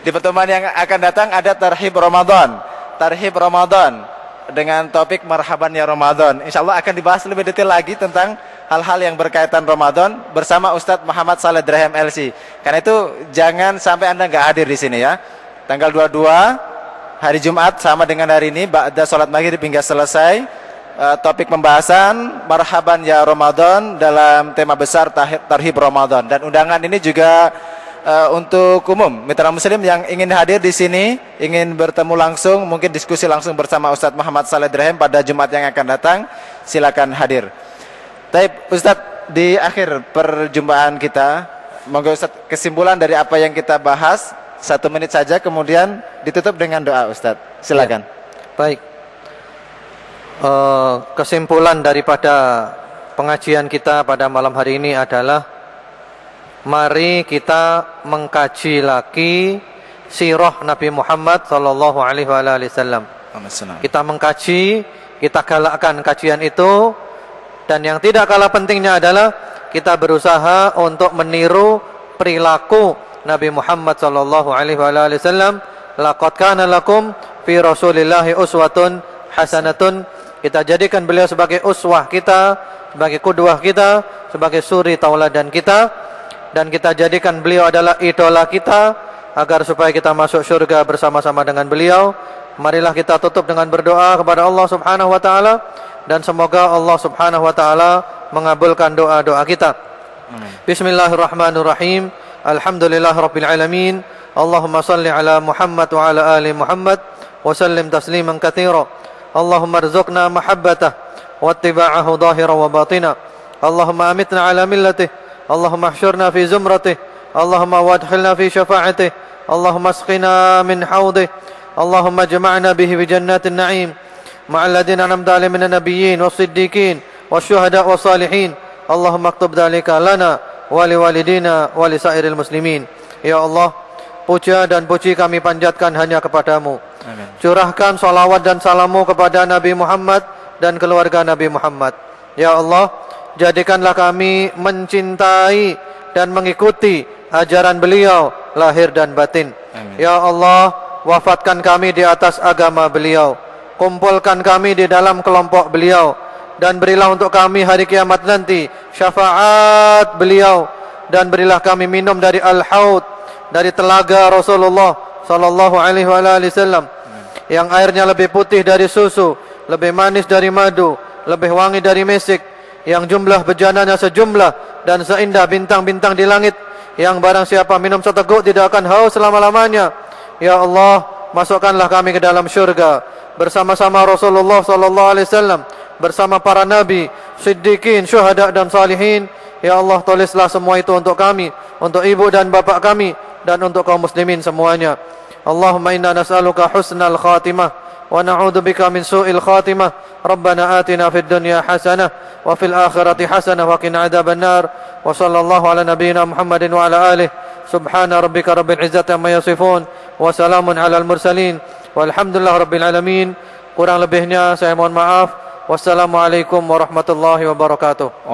Di pertemuan yang akan datang ada tarhib Ramadan dengan topik marhaban ya Ramadan. Insyaallah akan dibahas lebih detail lagi tentang hal-hal yang berkaitan Ramadan bersama Ustadz Muhammad Saleh Drahem LC. Karena itu jangan sampai Anda nggak hadir di sini ya. Tanggal 22 hari Jumat sama dengan hari ini ba'da salat maghrib hingga selesai. Topik pembahasan marhaban ya Ramadan dalam tema besar tarhib Ramadan, dan undangan ini juga untuk umum mitra muslim yang ingin hadir di sini, ingin bertemu langsung, mungkin diskusi langsung bersama Ustadz Muhammad Saleh Drahem pada Jumat yang akan datang, silakan hadir. Baik Ustadz, di akhir perjumpaan kita, monggo Ustadz kesimpulan dari apa yang kita bahas 1 menit saja, kemudian ditutup dengan doa Ustadz. Silakan. Ya. Baik. Kesimpulan daripada pengajian kita pada malam hari ini adalah mari kita mengkaji lagi sirah Nabi Muhammad sallallahu alaihi wasallam. Kita mengkaji, kita galakkan kajian itu, dan yang tidak kalah pentingnya adalah kita berusaha untuk meniru perilaku Nabi Muhammad sallallahu alaihi wasallam. Laqad kana lakum fi Rasulillahi uswatun hasanatun. Kita jadikan beliau sebagai uswah kita, sebagai qudwah kita, sebagai suri tauladan kita, dan kita jadikan beliau adalah idola kita agar supaya kita masuk surga bersama-sama dengan beliau. Marilah kita tutup dengan berdoa kepada Allah Subhanahu wa taala, dan semoga Allah Subhanahu wa taala mengabulkan doa-doa kita. Bismillahirrahmanirrahim. Alhamdulillahirabbil alamin. Allahumma salli ala Muhammad wa ala ali Muhammad wa sallim tasliman katsira. Allahumma rzuqna mahabbatah wa ittiba'ahu dhahira wa batina. Allahumma amitna ala millatih. Allahumma ahsyurna fi zumratih. Allahumma wadkhilna fi syafa'atih. Allahumma asqina min hawdih. Allahumma jama'na bihi bi jannatin na'im ma'al ladina an'amta 'alaihim minan nabiyyin was-siddiqin wasyuhada was-salihin. Allahumma aktub dzalika lana wa liwalidina wa lisairil muslimin. Ya Allah, puja dan puji kami panjatkan hanya kepadamu. Amin. Curahkan salawat dan salamu kepada Nabi Muhammad dan keluarga Nabi Muhammad. Ya Allah, jadikanlah kami mencintai dan mengikuti ajaran beliau lahir dan batin. Amin. Ya Allah, wafatkan kami di atas agama beliau, kumpulkan kami di dalam kelompok beliau, dan berilah untuk kami hari kiamat nanti syafaat beliau, dan berilah kami minum dari al-haud, dari telaga Rasulullah sallallahu alaihi wasallam, yang airnya lebih putih dari susu, lebih manis dari madu, lebih wangi dari mesik, yang jumlah bejananya sejumlah dan seindah bintang-bintang di langit, yang barang siapa minum seteguk tidak akan haus selama-lamanya. Ya Allah, masukkanlah kami ke dalam syurga bersama-sama Rasulullah sallallahu alaihi wasallam, bersama para nabi, siddiqin, syuhada dan salihin. Ya Allah, tulislah semua itu untuk kami, untuk ibu dan bapak kami, dan untuk kaum muslimin semuanya. Allahumma inna nas'aluka husnal khatimah wa na'udzubika min su'il khatimah. Rabbana atina fid dunya hasanah wa fil akhirati hasanah wa qina adzabannar. Wa sallallahu ala nabiyyina Muhammadin wa ala alihi. Subhana rabbika rabbil izzati amma yasifun wa salamun alal mursalin walhamdulillahi rabbil alamin. Kurang lebihnya saya mohon maaf. Wassalamualaikum warahmatullahi wabarakatuh.